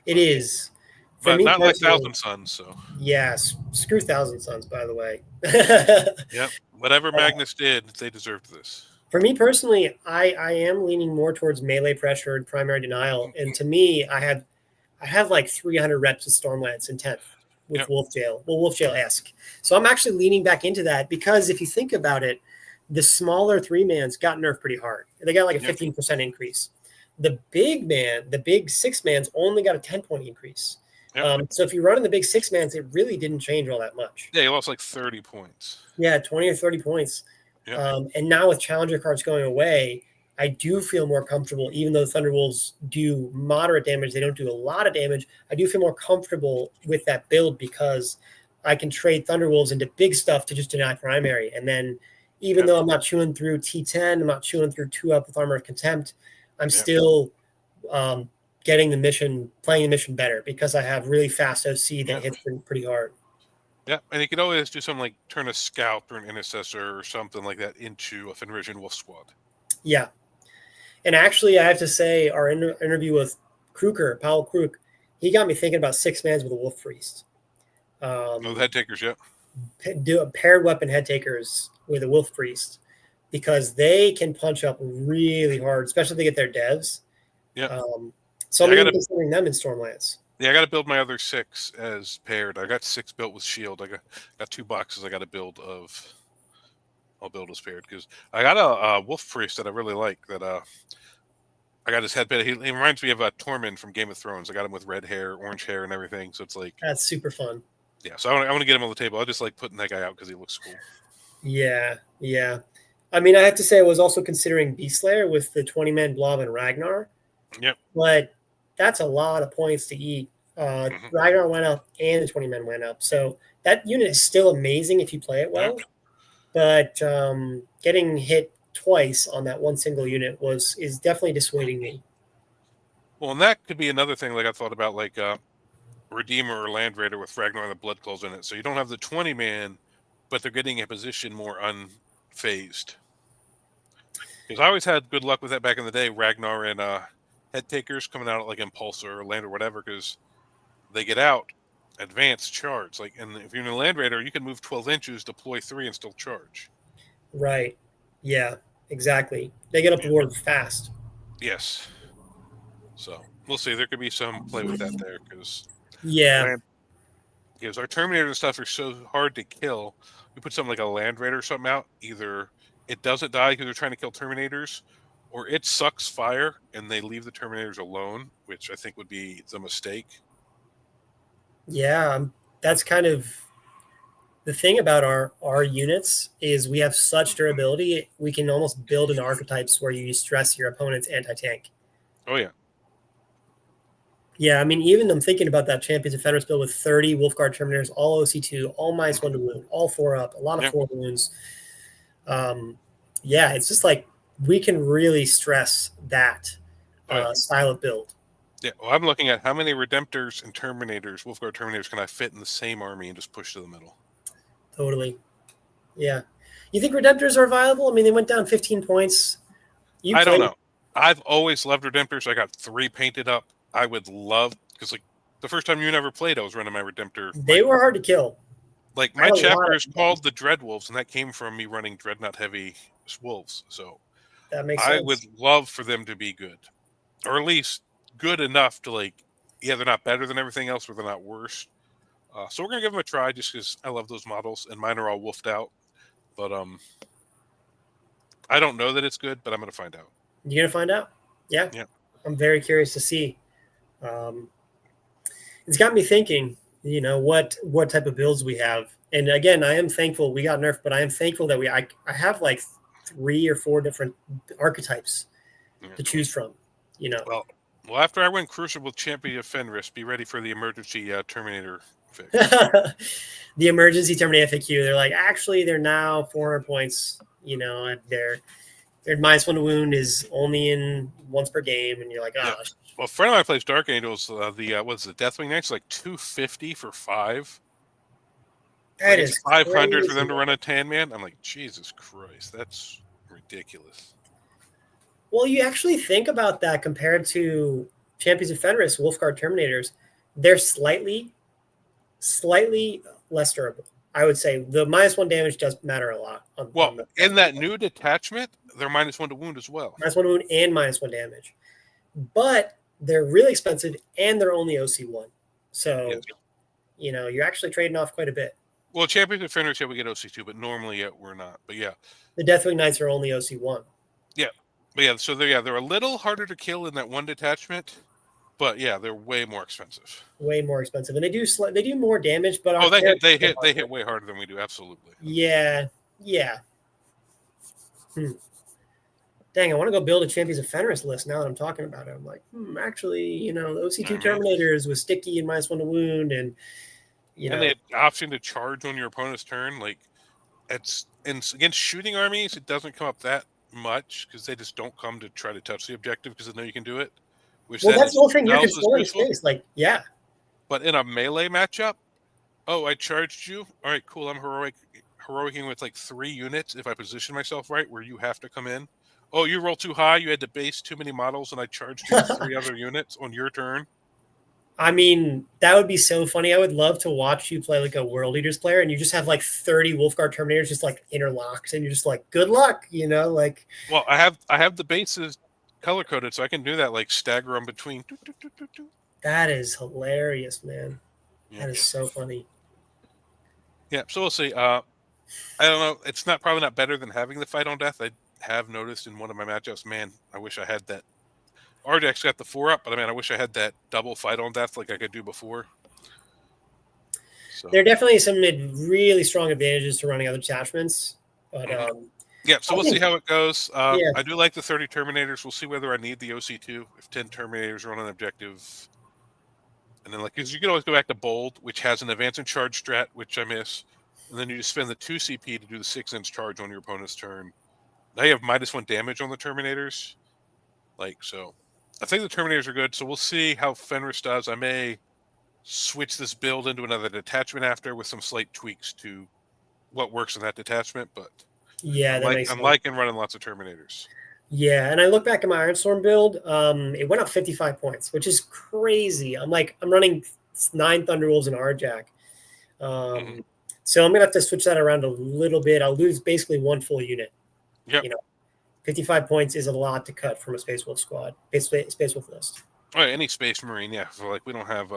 It is. For but not like Thousand Suns, so. Yes, screw Thousand Suns, by the way. Yep, whatever Magnus did, they deserved this. For me personally, I am leaning more towards melee pressure and primary denial. And to me, I have 300 reps of Stormlance in 10th with Wolf Jail. Well, Wolf Jail-esque. So I'm actually leaning back into that, because if you think about it, the smaller 3-mans got nerfed pretty hard. They got a 15% increase. The big 6-mans only got a 10-point increase. Yep. So if you run in the big 6-mans, it really didn't change all that much. Yeah, you lost 30 points. Yeah, 20 or 30 points. Yep. And now with challenger cards going away, I do feel more comfortable, even though Thunderwolves do moderate damage. They don't do a lot of damage. I do feel more comfortable with that build, because I can trade Thunderwolves into big stuff to just deny primary. And then even though I'm not chewing through T10, I'm not chewing through 2-up with Armor of Contempt, I'm still getting the mission, playing the mission better, because I have really fast OC that hits pretty hard. Yeah, and you could always do something like turn a scout or an intercessor or something like that into a Fenrisian Wolf Squad. Yeah. And actually, I have to say, our interview with Paul Kruk, he got me thinking about 6-mans with a Wolf Priest. The head takers, yeah. do a paired weapon head takers with a wolf priest because they can punch up really hard, especially if they get their devs. Yeah. So I'm even considering them in Stormlands. Yeah, I got to build my other 6 as paired. I got 6 built with shield. I got 2 boxes. I got to build of. I'll build as paired because I got a wolf priest that I really like. That I got his headband. He reminds me of Tormund from Game of Thrones. I got him with red hair, orange hair, and everything. So it's like that's super fun. Yeah, so I want to get him on the table. I just like putting that guy out because he looks cool. Yeah. I mean, I have to say I was also considering Beastslayer with the 20-man blob and Ragnar. Yep. But that's a lot of points to eat. Ragnar went up and the 20 men went up. So that unit is still amazing if you play it well. But getting hit twice on that one single unit is definitely dissuading me. Well, and that could be another thing like I thought about, like Redeemer or Land Raider with Ragnar and the Blood Claws in it. So you don't have the 20-man, but they're getting a position more unfazed. Because I always had good luck with that back in the day, Ragnar and head takers coming out like Impulsor or Land or whatever, because they get out, advance, charge. And if you're in a Land Raider, you can move 12 inches, deploy 3, and still charge. Right. Yeah, exactly. They get up the board fast. Yes. So we'll see. There could be some play with that there because our Terminator and stuff are so hard to kill. You put something like a Land Raider or something out, either it doesn't die because they're trying to kill Terminators, or it sucks fire and they leave the Terminators alone, which I think would be the mistake. Yeah, that's kind of the thing about our units is we have such durability. We can almost build in archetypes where you stress your opponent's anti-tank. Oh, yeah. Yeah, I mean, even I'm thinking about that Champions of Fenris build with 30 Wolfguard Terminators, all OC2, all -1 to wound, all 4 up, a lot of 4 wounds. Yeah, it's just like we can really stress that style of build. Yeah, well, I'm looking at how many Redemptors and Terminators, Wolfguard Terminators, can I fit in the same army and just push to the middle. Totally. Yeah. You think Redemptors are viable? I mean, they went down 15 points. I don't know. I've always loved Redemptors. I got 3 painted up. I would love, because like the first time you never played, I was running my Redemptor. They were hard to kill. Like my chapter is called the Dreadwolves, and that came from me running Dreadnought heavy wolves. So that makes sense. I would love for them to be good, or at least good enough to they're not better than everything else, but they're not worse. So we're gonna give them a try just because I love those models, and mine are all wolfed out. But I don't know that it's good, but I'm gonna find out. You're gonna find out? Yeah. I'm very curious to see. It's got me thinking, what type of builds we have. And again, I am thankful we got nerfed, but I am thankful that I have like 3 or 4 different archetypes to choose from. Well, after I win Crucible Champion of Fenris, be ready for the emergency Terminator fix. The emergency Terminator FAQ. They're like, actually, they're now 400 points. And their -1 to wound is only in once per game, and you're like, oh. Well, a friend of mine plays Dark Angels. What's the Deathwing Knights? Like 250 for 5. That is 500 crazy. for them to run a 10-man. I'm like, Jesus Christ, that's ridiculous. Well, you actually think about that compared to Champions of Fenris, Wolfguard Terminators. They're slightly less durable. I would say the -1 damage does matter a lot. In that new detachment, they're -1 to wound as well. -1 to wound and -1 damage. But they're really expensive and they're only OC1. So, you're actually trading off quite a bit. Well, Champions of Fenris, we get OC2, but normally we're not. But yeah. The Deathwing Knights are only OC1. Yeah. But so they're a little harder to kill in that one detachment. But yeah, they're way more expensive. Way more expensive, and they do more damage. But they hit way harder than we do. Absolutely. Yeah. Dang, I want to go build a Champions of Fenris list now that I'm talking about it. I'm like, actually, the OC2 Terminators with sticky and -1 to wound, and and they had option to charge on your opponent's turn. Like against shooting armies, it doesn't come up that much because they just don't come to try to touch the objective because they know you can do it. That's the whole thing. You're controlling space. But in a melee matchup, I charged you. All right, cool. I'm heroicing with 3 units if I position myself right where you have to come in. Oh, you roll too high. You had to base too many models, and I charged you with 3 other units on your turn. I mean, that would be so funny. I would love to watch you play like a World Eaters player, and you just have like 30 Wolfguard Terminators just like interlocked, and you're just like, good luck, you know? Like, Well, I have the bases color coded, so I can do that, like stagger them between. that is hilarious, man. Yeah. That is so funny. Yeah, so we'll see. I don't know. It's probably not better than having the fight on death. I have noticed in one of my matchups, man, I wish I had that. RJX got the 4-up, but I wish I had that double fight on death like I could do before. So There are definitely some really strong advantages to running other detachments, but yeah, so we'll see how it goes. Yeah. I do like the 30 Terminators. We'll see whether I need the OC2 if 10 Terminators run an objective. And then, because you can always go back to Bold, which has an advance and charge strat, which I miss. And then you just spend the 2 CP to do the 6-inch charge on your opponent's turn. Now you have -1 damage on the Terminators. So I think the Terminators are good. So we'll see how Fenris does. I may switch this build into another detachment after with some slight tweaks to what works in that detachment. But yeah, that makes I'm sense. liking running lots of Terminators. Yeah, and I look back at my Ironstorm build. It went up 55 points, which is crazy. I'm running 9 Thunderwolves and Arjack. So I'm gonna have to switch that around a little bit. I'll lose basically 1 full unit. Yep. 55 points is a lot to cut from a Space Wolf squad, Space Wolf list. Oh, any Space Marine, yeah. So we don't have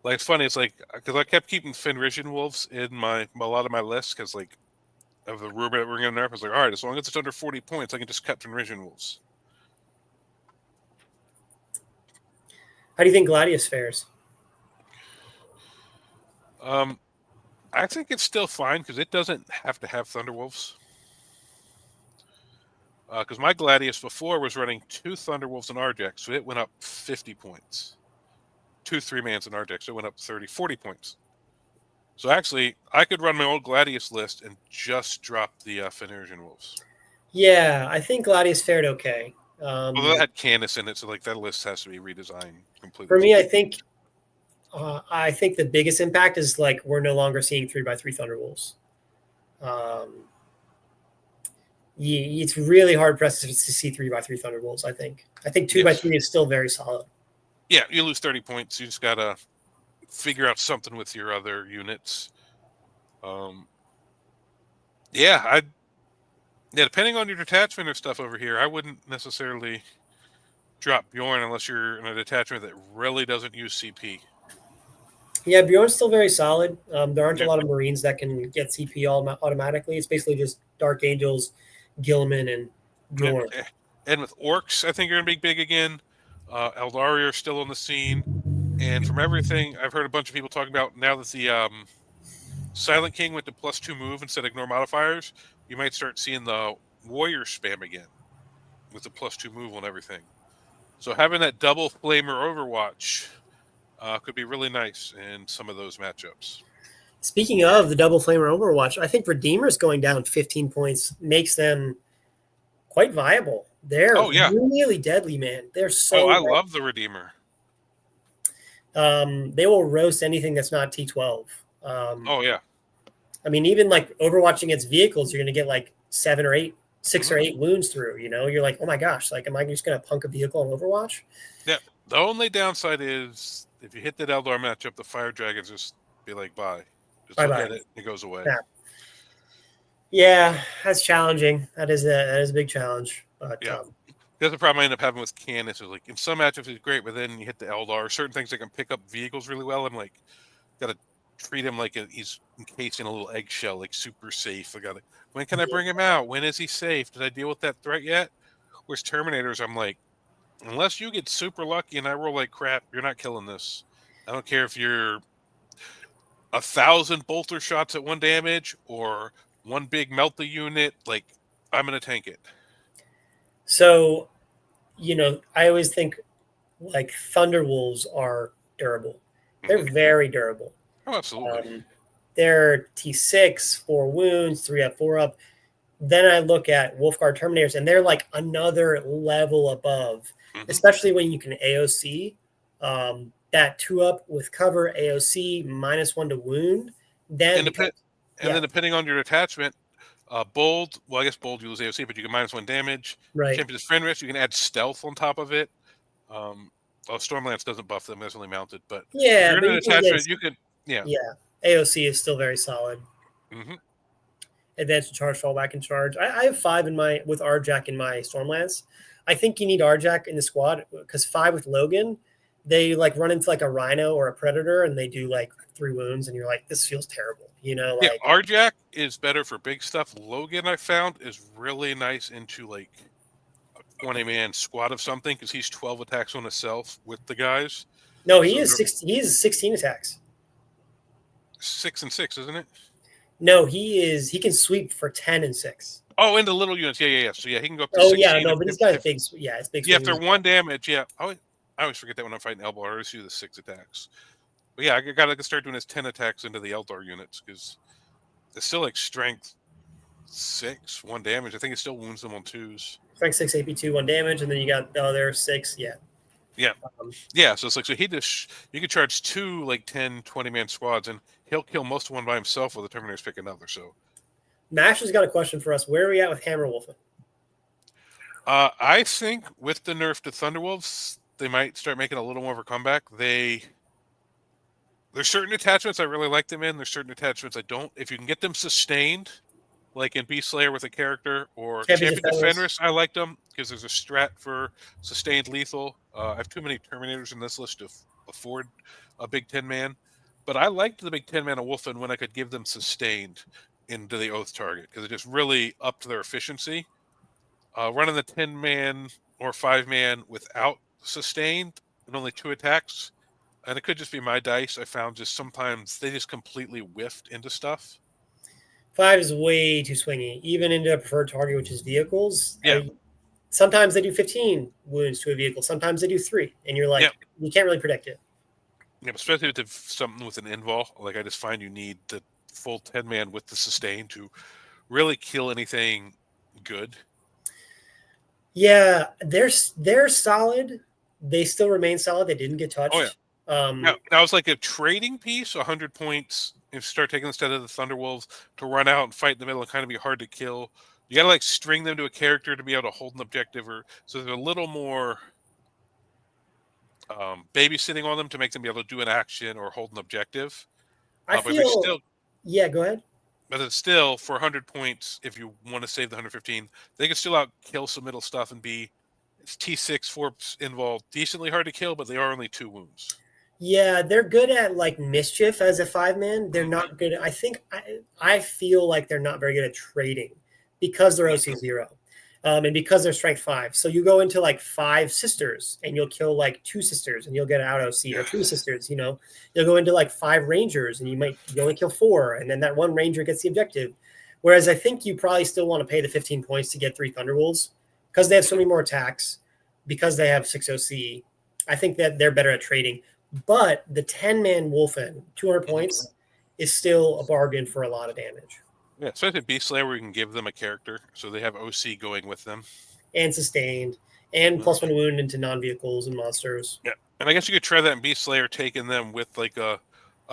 it's funny. It's because I kept keeping Fenrisian wolves in a lot of my lists because of the rumor that we're going to nerf. I was like, all right, as long as it's under 40 points, I can just cut Fenrisian wolves. How do you think Gladius fares? I think it's still fine because it doesn't have to have Thunderwolves. Because my Gladius before was running 2 Thunderwolves and Arjax, so it went up 50 points. 2 3-mans and Arjax, so it went up 40 points. So actually, I could run my old Gladius list and just drop the Fenrisian wolves. Yeah, I think Gladius fared okay. Although that had Canis in it, so that list has to be redesigned completely. For me, I think the biggest impact is we're no longer seeing 3x3 Thunderwolves. It's really hard pressed to see 3x3 Thunderwolves. I think 2x3 is still very solid. Yeah, you lose 30 points. You just gotta figure out something with your other units. Depending on your detachment or stuff over here, I wouldn't necessarily drop Bjorn unless you're in a detachment that really doesn't use CP. Yeah, Bjorn's still very solid. There aren't a lot of Marines that can get CP automatically. It's basically just Dark Angels, Gilliman, and Bjorn. Yeah. And with Orcs, I think you're going to be big again. Eldari are still on the scene. And from everything I've heard a bunch of people talking about, now that the Silent King went to +2 move instead of ignore modifiers, you might start seeing the Warrior spam again with the +2 move on everything. So having that double Flamer Overwatch could be really nice in some of those matchups. Speaking of the double Flamer Overwatch, I think Redeemers going down 15 points makes them quite viable. They're really deadly, man. They're so. I love the Redeemer. They will roast anything that's not T12. I mean, even Overwatch against vehicles, you're going to get 6 or 8 wounds through. You're like, oh my gosh, am I just going to punk a vehicle on Overwatch? Yeah. The only downside is if you hit that Eldar matchup, the Fire Dragons just be like, bye. Just look at it, it goes away. Yeah, that's challenging. That is a big challenge. But that's the problem I end up having with Canis. Is in some matchups it's great, but then you hit the Eldar. Certain things that can pick up vehicles really well. I'm gotta treat him like he's encased in a little eggshell, super safe. When can I bring him out? When is he safe? Did I deal with that threat yet? Whereas Terminators, I'm unless you get super lucky and I roll like crap, you're not killing this. I don't care if you're 1,000 bolter shots at 1 damage or 1 big melt the unit. I'm gonna tank it. So, I always think Thunderwolves are durable. They're very durable. Oh, absolutely. They're T6, 4 wounds, 3 up, 4 up. Then I look at Wolfguard Terminators, and they're another level above, especially when you can AOC. That 2 up with cover, AOC, -1 to wound. Then depending on your attachment, Bold, I guess Bold you lose AOC, but you get -1 damage. Right. Champion's Fenris, you can add stealth on top of it. Oh, Stormlance doesn't buff them; it's only mounted. But if Yeah, you're in but an you can attachment, get you could. Yeah. AOC is still very solid. Mm-hmm. Advanced charge, fall back and charge. I have 5 in my with Arjack in my Stormlance. I think you need Arjack in the squad because 5 with Logan, they like run into like a Rhino or a Predator and they do like 3 wounds and you're like, this feels terrible. Yeah, Like Arjack is better for big stuff. Logan, I found, is really nice into like a 20-man squad of something because he's 12 attacks on himself with the guys. no, So he is 16 attacks. 6 and 6, isn't it? No, he can sweep for 10 and 6. Oh, into little units. Yeah. So yeah, he can go up to Oh 16. yeah, no, but this guy's big. Yeah, it's big. Yeah, if they're 1 damage, yeah. I always forget that when I'm fighting Eldar. I always do the 6 attacks. But yeah, I gotta start doing his 10 attacks into the Eldar units because it's still like strength 6, 1 damage. I think it still wounds them on 2s. Strength 6, AP 2, 1 damage, and then you got the other 6. Yeah. Yeah, so it's like, so he just, you could charge 2 like 10, 20-man squads, and he'll kill most of one by himself while the Terminators pick another. So Mash has got a question for us. Where are we at with Hammer Wolfen? I think with the nerf to Thunderwolves, they might start making a little more of a comeback. There's certain attachments I really like them in. There's certain attachments I don't. If you can get them sustained, like in Beast Slayer with a character, or Champion of Fenris, I like them because there's a strat for sustained lethal. I have too many Terminators in this list to afford a big 10-man. But I liked the big 10-man of Wolfen when I could give them sustained into the Oath target because it just really upped their efficiency. Running the 10-man or 5-man without sustained and only 2 attacks, and it could just be my dice. I found just sometimes they just completely whiffed into stuff. 5 is way too swingy, even into a preferred target, which is vehicles. Yeah. Sometimes they do 15 wounds to a vehicle. Sometimes they do 3, and you're like, you can't really predict it. Yeah, especially with something with an invul. Like I just find you need the full 10-man with the sustain to really kill anything good. Yeah, they're solid. They still remain solid. They didn't get touched. Oh yeah. Now it's like a trading piece. 100 points. If you start taking instead of the Thunderwolves to run out and fight in the middle and kind of be hard to kill. You gotta like string them to a character to be able to hold an objective, or so they're a little more babysitting on them to make them be able to do an action or hold an objective. I feel. Yeah, go ahead. But it's still for 100 points. If you want to save the 115, they can still out kill some middle stuff and be T6 Forps involved. Decently hard to kill, but they are only 2 wounds. Yeah, they're good at like mischief as a 5-man. They're not good. I feel like they're not very good at trading because they're OC0. And because they're strength 5. So you go into like 5 sisters and you'll kill like 2 sisters and you'll get out OC, or 3 sisters, You'll go into like 5 rangers and you only kill 4, and then that one ranger gets the objective. Whereas I think you probably still want to pay the 15 points to get 3 Thunderwolves because they have so many more attacks, because they have 6 OC. I think that they're better at trading. But the 10-man Wolfen, 200 points, is still a bargain for a lot of damage. Yeah, so I think Beast Slayer, where you can give them a character, so they have OC going with them. And sustained, and +1 wound into non-vehicles and monsters. Yeah, and I guess you could try that in Beast Slayer, taking them with like a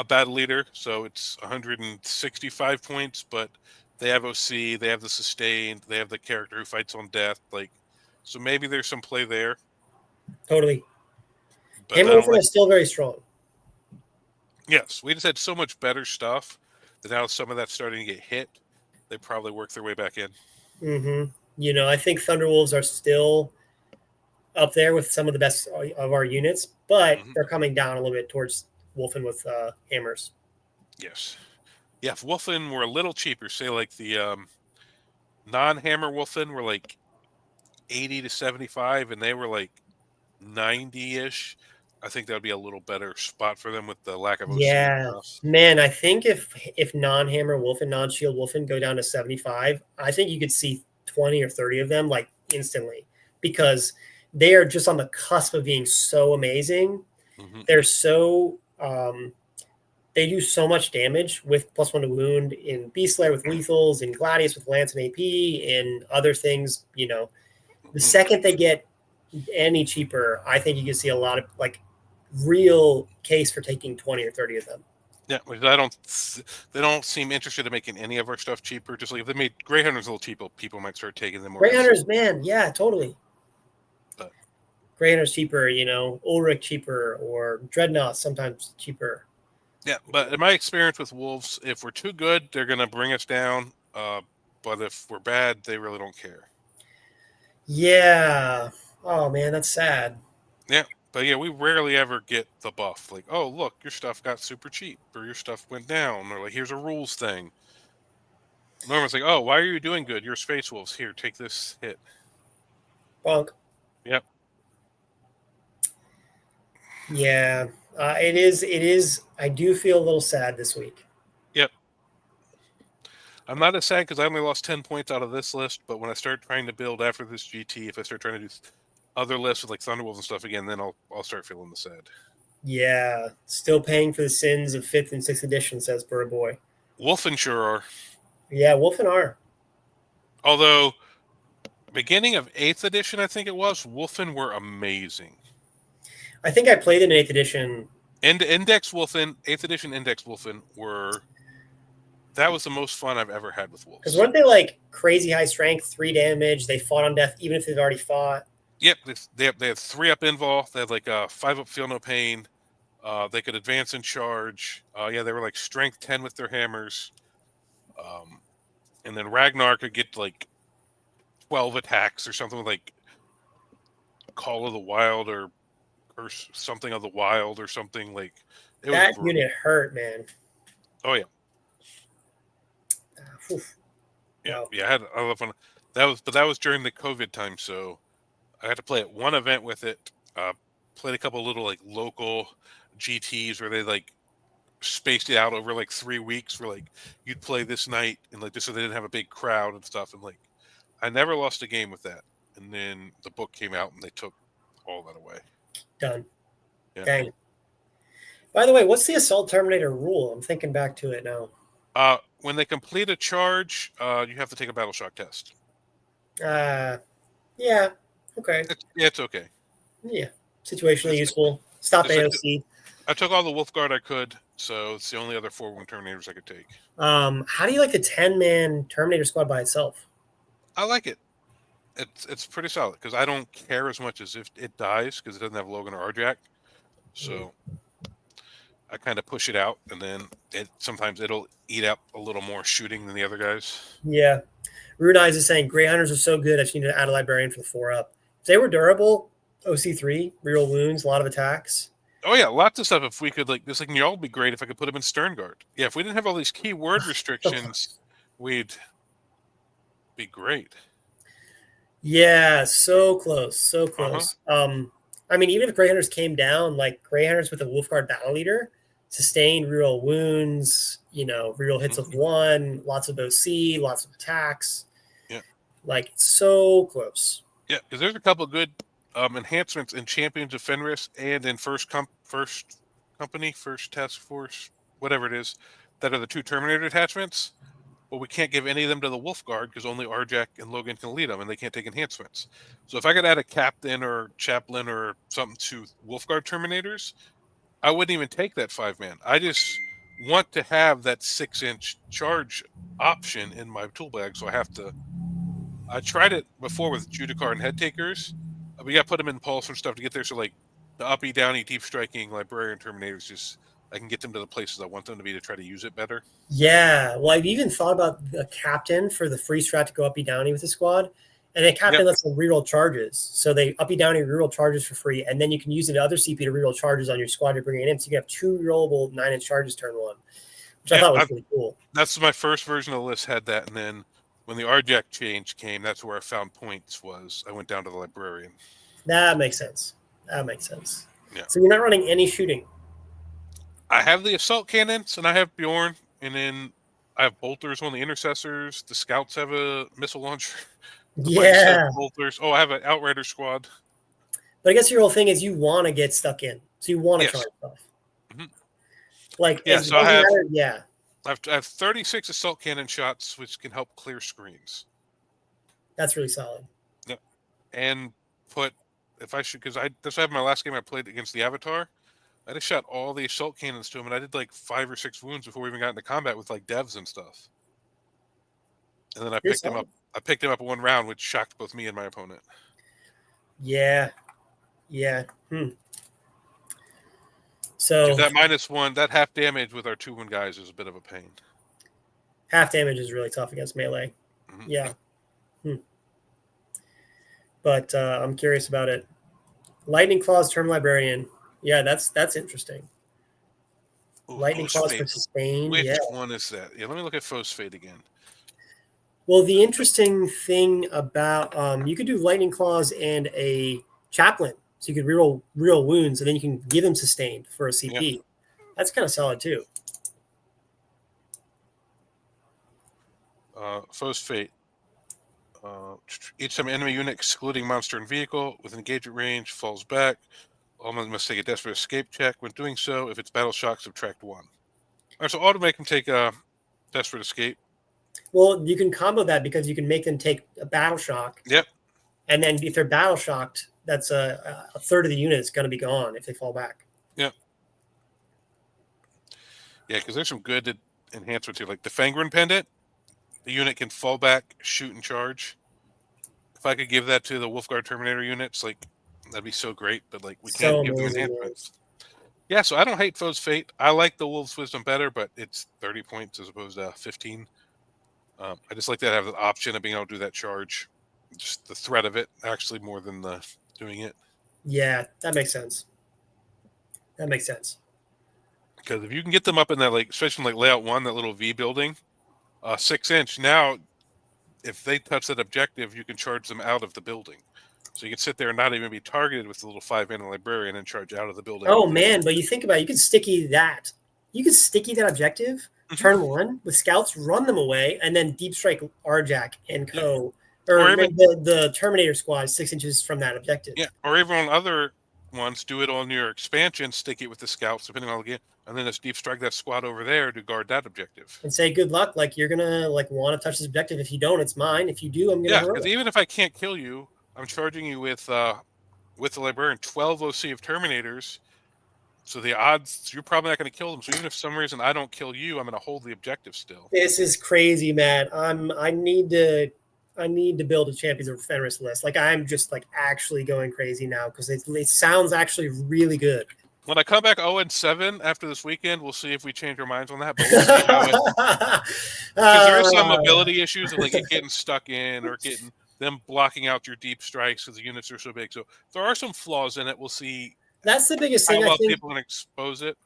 battle leader, so it's 165 points, but they have OC, they have the sustained, they have the character who fights on death, so maybe there's some play there. Totally. Hammer Wolfen is still very strong. Yes, we just had so much better stuff that now some of that's starting to get hit. They probably work their way back in. Mm-hmm. I think Thunderwolves are still up there with some of the best of our units, but they're coming down a little bit towards Wolfen with hammers. Yes. Yeah, if Wolfen were a little cheaper, say like the non-hammer Wolfen were like 80 to 75, and they were like 90-ish, I think that would be a little better spot for them with the lack of OC. Yeah, man, I think if non-hammer Wolfen, non-shield Wolfen go down to 75, I think you could see 20 or 30 of them like instantly, because they are just on the cusp of being so amazing. They're so they do so much damage with +1 to wound in Beast Slayer with lethals, in Gladius with lance and AP, and other things. The second they get any cheaper, I think you can see a lot of like real case for taking 20 or 30 of them. Yeah, they don't seem interested in making any of our stuff cheaper. Just like if they made Greyhunters a little cheaper, people might start taking them more. Greyhunters, man, yeah, totally. Greyhunter's cheaper, Ulrich cheaper, or Dreadnought sometimes cheaper. Yeah, but in my experience with wolves, if we're too good, they're gonna bring us down. But if we're bad, they really don't care. Yeah. Oh man, that's sad. Yeah, but yeah, we rarely ever get the buff. Like, oh look, your stuff got super cheap, or your stuff went down, or like here's a rules thing. Normally it's like, oh, why are you doing good? You're space wolves. Here, take this hit. Bonk. Yep. Yeah. It is. It is. I do feel a little sad this week. Yep. I'm not as sad because I only lost 10 points out of this list, but when I start trying to build after this GT, if I start trying to do other lists with like Thunderwolves and stuff again, then I'll start feeling the sad. Yeah. Still paying for the sins of 5th and 6th edition, says Bird Boy. Wolfen sure are. Yeah, Wolf and R. Although, beginning of 8th edition, I think it was, Wolfen were amazing. I think I played in 8th edition. Index Wolfen, 8th edition Index Wolfen that was the most fun I've ever had with wolves. Because weren't they like crazy high strength, 3 damage? They fought on death even if they've already fought. Yep, they had 3 up invul. They had like 5 up feel no pain. They could advance and charge. Yeah, they were like strength 10 with their hammers. And then Ragnar could get like 12 attacks or something with like Call of the Wild or something of the Wild or something like. That unit hurt, man. Oh yeah. Yeah, wow. Yeah, I love fun. That was during the COVID time, so I had to play at one event with it. Played a couple little like local GTs where they like spaced it out over like 3 weeks. Where like you'd play this night and like just so they didn't have a big crowd and stuff. And like I never lost a game with that. And then the book came out and they took all that away. Done. Yeah. Dang. By the way, what's the Assault Terminator rule? I'm thinking back to it now. When they complete a charge, you have to take a battle shock test. Yeah. Okay. It's okay. Yeah. Situationally useful. Stop AOC. I took all the Wolf Guard I could, so it's the only other 4-wound Terminators I could take. How do you like the 10-man Terminator squad by itself? I like it. It's pretty solid because I don't care as much as if it dies because it doesn't have Logan or Arjack. So I kind of push it out, and then sometimes it'll eat up a little more shooting than the other guys. Yeah. Rude Eyes is saying Grey Hunters are so good. I just need to add a librarian for the 4-up. If they were durable, OC3, reroll wounds, a lot of attacks. Oh yeah, lots of stuff. If we could like this, like y'all would be great if I could put them in Stern Guard. Yeah, if we didn't have all these keyword restrictions, we'd be great. Yeah, so close, so close. I mean, even if Grey Hunters came down, like Grey Hunters with a Wolfguard battle leader, sustained reroll wounds, reroll hits of 1, lots of OC, lots of attacks. Yeah, like so close. Yeah, because there's a couple of good enhancements in Champions of Fenris and in First Company, First Task Force, whatever it is, that are the 2 Terminator attachments. But we can't give any of them to the Wolf Guard because only Arjack and Logan can lead them, and they can't take enhancements. So if I could add a captain or chaplain or something to Wolf Guard Terminators, I wouldn't even take that 5-man. I just want to have that 6-inch charge option in my tool bag, so I tried it before with Judicar and Head Takers. We got to put them in pulse and stuff to get there. So like the uppy, downy, deep striking librarian Terminators, I can get them to the places I want them to be to try to use it better. Yeah, well, I've even thought about the captain for the free strat to go uppy downy with the squad, and the captain lets them reroll charges. So they uppy downy reroll charges for free, and then you can use the other CP to reroll charges on your squad to bring it in. So you can have 2 rerollable 9-inch charges turn 1, which I thought was really cool. That's my first version of the list had that, and then when the Arjack change came, that's where I found points. I went down to the librarian. That makes sense. Yeah. So you're not running any shooting. I have the assault cannons, and I have Bjorn, and then I have bolters on the intercessors. The scouts have a missile launcher. Yeah. Bolters. Oh, I have an outrider squad. But I guess your whole thing is you want to get stuck in, so you want to charge stuff. Mm-hmm. Like so I have 36 assault cannon shots, which can help clear screens. That's really solid. Yep. And if I should, because that's why I have my last game I played against the Avatar. I just shot all the assault cannons to him, and I did like 5 or 6 wounds before we even got into combat with like devs and stuff. And then I picked him up. I picked him up in 1 round, which shocked both me and my opponent. Yeah. Yeah. Because So that -1, that half damage with our 2/1 guys is a bit of a pain. half damage is really tough against melee. Mm-hmm. Yeah. But I'm curious about it. Lightning Claws, Term Librarian. Yeah, that's interesting. Ooh, Lightning Foe's Claws for Fate. sustained. Which Yeah. one is that? Yeah, let me look at Foe's Fate again. Well, the interesting thing about you could do Lightning Claws and a Chaplain, so you could reroll real wounds, and then you can give them sustained for a CP. Yep. That's kind of solid too. Foe's Fate. Each time enemy unit excluding monster and vehicle with engagement range falls back, almost must take a desperate escape check. When doing so, if it's battle shock, subtract 1. All right, so auto make them take a desperate escape. Well, you can combo that because you can make them take a battle shock. Yep. And then if they're battle shocked, that's a third of the unit is going to be gone if they fall back. Yep. Yeah, because there's some good enhancements here, like the Fangren Pendant. The unit can fall back, shoot, and charge. If I could give that to the Wolfguard Terminator units, like that'd be so great. But like we can't give them enhancements. Yeah, so I don't hate Foe's Fate. I like the Wolf's Wisdom better, but it's 30 points as opposed to 15. I just like that I have the option of being able to do that charge. Just the threat of it, actually, more than the doing it. Yeah, that makes sense. That makes sense. Because if you can get them up in that, like, especially like layout 1, that little V building, 6-inch, now if they touch that objective, you can charge them out of the building. So you can sit there and not even be targeted with the little 5-mana librarian and charge out of the building. Oh man, but you think about it, you could sticky that. You could sticky that objective, turn 1 with scouts, run them away, and then deep strike Arjack and Co. Or even the Terminator squad 6 inches from that objective. Yeah, or even on other ones, do it on your expansion, stick it with the scouts, depending on the game, and then just deep strike that squad over there to guard that objective. And say good luck, like you're gonna like want to touch this objective. If you don't, it's mine. If you do, I'm gonna. Yeah, because even if I can't kill you, I'm charging you with the librarian 12 OC of Terminators. So the odds you're probably not going to kill them. So even if for some reason I don't kill you, I'm going to hold the objective still. This is crazy, man. I need to build a Champions of Fenris list. Like I'm just like actually going crazy now because it sounds actually really good. When I come back 0-7 after this weekend, we'll see if we change our minds on that. But we'll see how it, because there is some mobility issues of like it getting stuck in or getting them blocking out your deep strikes because the units are so big. So there are some flaws in it. We'll see. That's the biggest thing. How well I think people can expose it.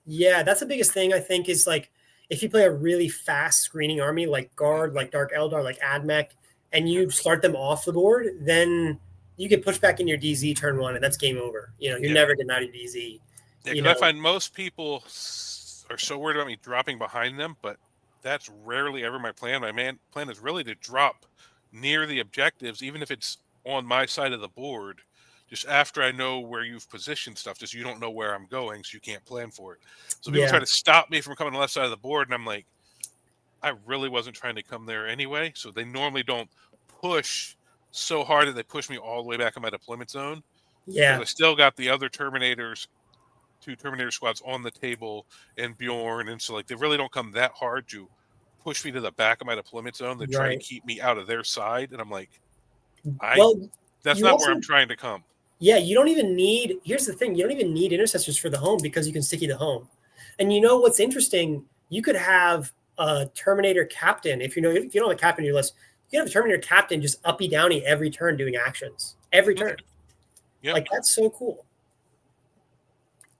Yeah, that's the biggest thing I think is like if you play a really fast screening army like Guard, like Dark Eldar, like Admech, and you start them off the board, then you get pushed back in your DZ turn 1, and that's game over. You know, you're never getting out of your DZ. Yeah, because I find most people are so worried about me dropping behind them, but that's rarely ever my plan. My plan is really to drop near the objectives, even if it's on my side of the board, just after I know where you've positioned stuff, just you don't know where I'm going, so you can't plan for it. So people try to stop me from coming to the left side of the board, and I'm like, I really wasn't trying to come there anyway. So they normally don't push so hard that they push me all the way back in my deployment zone. Yeah. I still got the other Terminators, 2 Terminator squads on the table, and Bjorn, and so like they really don't come that hard to push me to the back of my deployment zone. They try to keep me out of their side, and I'm like, that's not where I'm trying to come. Yeah, you don't even need. Here's the thing: you don't even need intercessors for the home because you can sticky the home. And you know what's interesting? You could have a Terminator captain if you don't have a captain on your list. You can have a Terminator captain just uppy downy every turn doing actions every turn. Yep. Like that's so cool.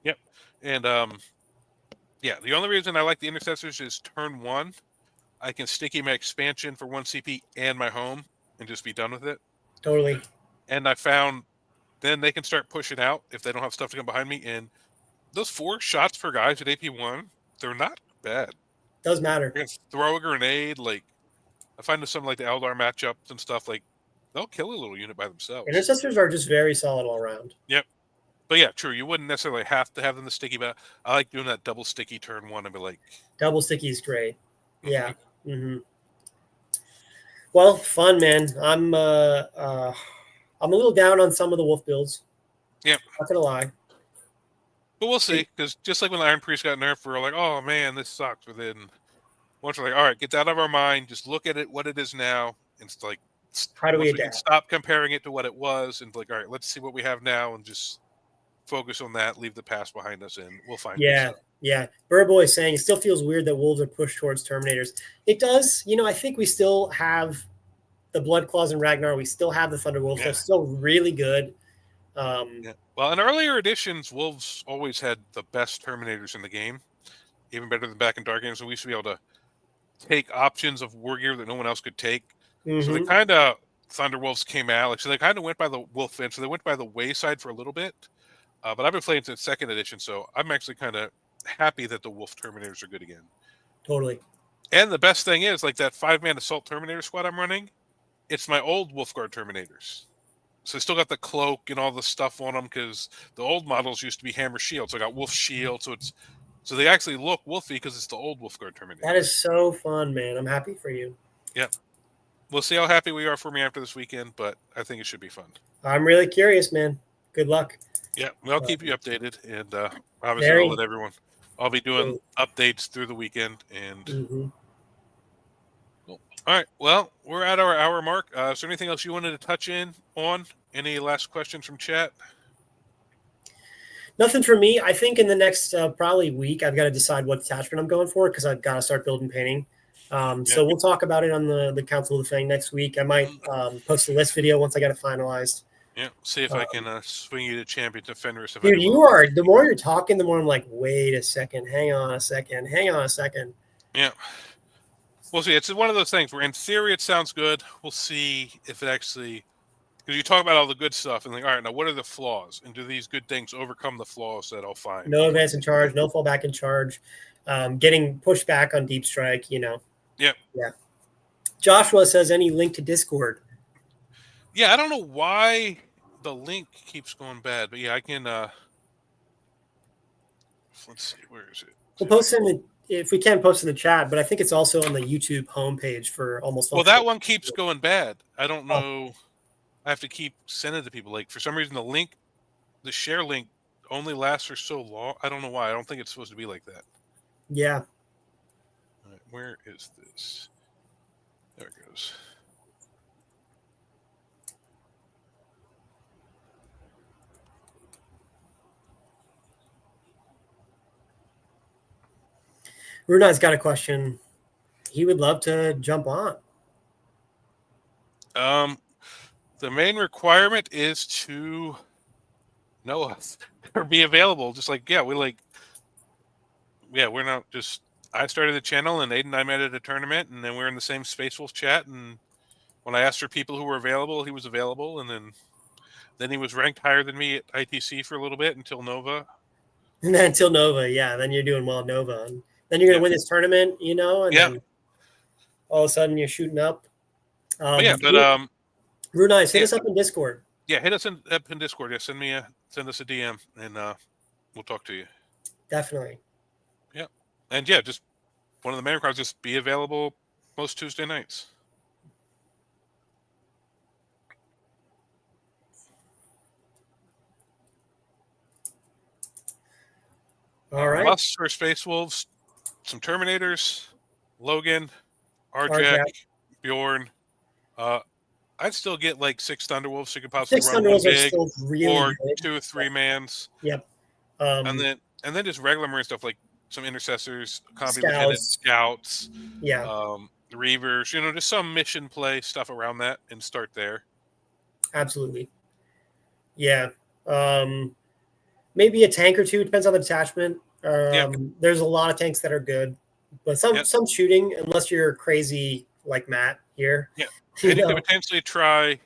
Yep. And the only reason I like the intercessors is turn 1, I can sticky my expansion for 1 CP and my home and just be done with it. Totally. And I found then they can start pushing out if they don't have stuff to come behind me. And those 4 shots per guys at AP1, they're not bad. Does matter. You can throw a grenade. Like I find with some like the Eldar matchups and stuff, like they'll kill a little unit by themselves. Intercessors are just very solid all around. Yep. But yeah, true. You wouldn't necessarily have to have them the sticky, but I like doing that double sticky turn 1 and be like, double sticky is great. Yeah. Mm-hmm. Well, fun, man. I'm a little down on some of the wolf builds. Yeah, not gonna lie. But we'll see, because just like when the Iron Priest got nerfed, we're like, oh man, this sucks. But then once we're like, all right, get that out of our mind, just look at it, what it is now, and it's like How do we once we can adapt? stop comparing it to what it was and like, all right, let's see what we have now and just focus on that, leave the past behind us, and we'll find good Yeah, stuff. yeah. Burboy is saying it still feels weird that wolves are pushed towards Terminators. It does. I think we still have the Blood Claws and Ragnar. We still have the Thunderwolves. Yeah. They're still really good. Yeah. Well, in earlier editions, wolves always had the best Terminators in the game, even better than back in Dark Games. So we used to be able to take options of war gear that no one else could take. So they kind of Thunderwolves came out. So they kind of went by the wolf edge. So they went by the wayside for a little bit. But I've been playing since second edition, so I'm actually kind of happy that the wolf Terminators are good again. Totally. And the best thing is, like that 5-man assault Terminator squad I'm running, it's my old Wolfguard Terminators. So they still got the cloak and all the stuff on them because the old models used to be hammer shield. So I got wolf shield. So they actually look wolfy because it's the old Wolfguard Terminator. That is so fun, man. I'm happy for you. Yep. We'll see how happy we are for me after this weekend, but I think it should be fun. I'm really curious, man. Good luck. Yeah, well, I'll keep you updated, and obviously I'll let everyone. I'll be doing updates through the weekend, and all right. Well, we're at our hour mark. Is there anything else you wanted to touch on? Any last questions from chat? Nothing for me. I think in the next probably week, I've got to decide what detachment I'm going for because I've got to start building painting. So we'll talk about it on the Council of the Fang next week. I might post a list video once I got it finalized. Yeah, see if I can swing you to champion to Fenris. Dude, you are. The more you're talking, the more I'm like, wait a second, hang on a second. Yeah. We'll see. It's one of those things where in theory it sounds good. We'll see if it actually, because you talk about all the good stuff and like, all right, now what are the flaws? And do these good things overcome the flaws that I'll find? No advance in charge, no fall back in charge, getting pushed back on deep strike, Yep. Yeah. Joshua says, any link to Discord? Yeah, I don't know why the link keeps going bad, but yeah, I can. Let's see, where is it? We'll post it if we can post in the chat, but I think it's also on the YouTube homepage for almost. Well, that one keeps going bad. I don't know. I have to keep sending it to people. Like for some reason, the share link, only lasts for so long. I don't know why. I don't think it's supposed to be like that. Yeah. All right, where is this? There it goes. Runai's got a question. He would love to jump on. The main requirement is to know us or be available. Just like, we're not just. I started the channel and Aiden and I met at a tournament, and then we're in the same Space Wolf chat. And when I asked for people who were available, he was available, and then he was ranked higher than me at ITC for a little bit until Nova. And then until Nova, yeah. Then you're doing well at Nova. And then you're going to win this tournament, and then all of a sudden you're shooting up. Runai, hit us up in Discord. Yeah, hit us up in Discord. Yeah, send us a DM, and we'll talk to you. Definitely. Yeah, and just one of the main requirements, just be available most Tuesday nights. All right. Plus for Space Wolves, some Terminators, Logan, Arjak, Bjorn. I'd still get like 6 Thunderwolves, so you could possibly run one big or good. 2 or 3 mans. Yep. And then just regular Marine stuff like some intercessors, combi lieutenants, scouts, reavers, just some mission play stuff around that and start there. Absolutely. Yeah. Maybe a tank or two, depends on the detachment. There's a lot of tanks that are good, but some shooting, unless you're crazy like Matt here. Yeah. And you could potentially try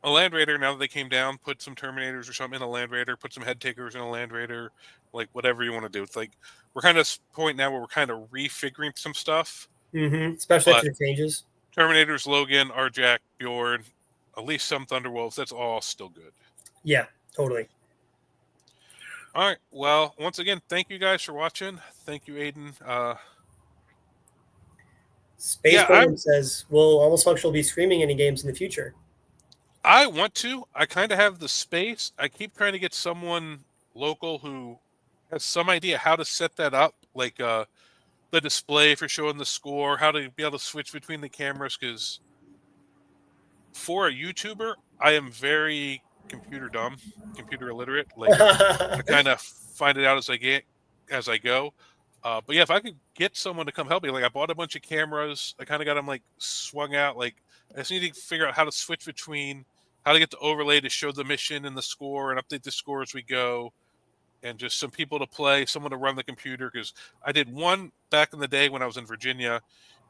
a Land Raider now that they came down, put some Terminators or something in a Land Raider, put some Head Takers in a Land Raider, like whatever you want to do. It's like we're kind of point now where we're kind of refiguring some stuff. Especially after the changes. Terminators, Logan, Arjak, Bjorn, at least some Thunderwolves. That's all still good. Yeah, totally. All right. Well, once again, thank you guys for watching. Thank you, Aiden. Space says, will Almost Functional be streaming any games in the future? I want to. I kind of have the space. I keep trying to get someone local who has some idea how to set that up, like the display for showing the score, how to be able to switch between the cameras, because for a YouTuber, I am very computer illiterate. Like I kind of find it out as I go. But yeah, if I could get someone to come help me, like I bought a bunch of cameras, I kind of got them like swung out. Like I just need to figure out how to switch between how to get the overlay to show the mission and the score and update the score as we go, and just some people to play, someone to run the computer. Because I did one back in the day when I was in Virginia,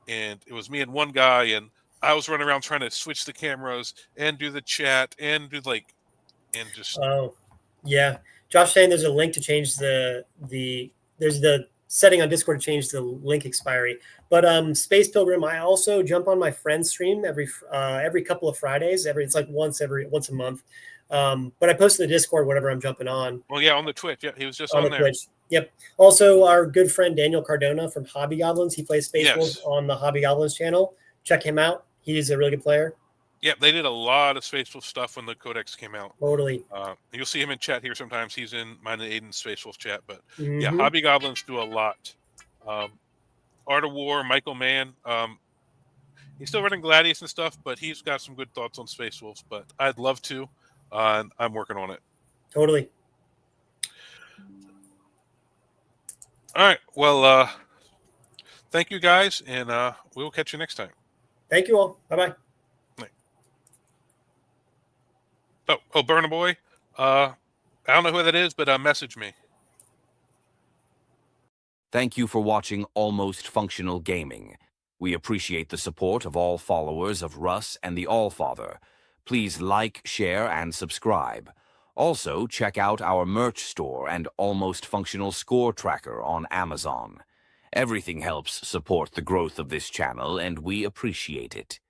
and it was me and one guy, and I was running around trying to switch the cameras and do the chat and do and just Oh, yeah. Josh saying there's a link to change there's the setting on Discord to change the link expiry. But Space Pilgrim, I also jump on my friend's stream every couple of Fridays. It's like once a month. But I post in the Discord whenever I'm jumping on. Well, yeah, on the Twitch. Yeah, he was just on on the there. Twitch. Yep. Also, our good friend Daniel Cardona from Hobby Goblins. He plays Space Wolf on the Hobby Goblins channel. Check him out. He's a really good player. Yeah, they did a lot of Space Wolf stuff when the Codex came out. Totally. You'll see him in chat here sometimes. He's in mine and Aiden's Space Wolf chat. But yeah, Hobby Goblins do a lot. Art of War, Michael Mann. He's still running Gladius and stuff, but he's got some good thoughts on Space Wolves. But I'd love to, and I'm working on it. Totally. All right. Well, thank you guys, and we will catch you next time. Thank you all. Bye-bye. Oh, Burna Boy. I don't know who that is, but message me. Thank you for watching Almost Functional Gaming. We appreciate the support of all followers of Russ and the Allfather. Please like, share, and subscribe. Also, check out our merch store and Almost Functional Score Tracker on Amazon. Everything helps support the growth of this channel, and we appreciate it.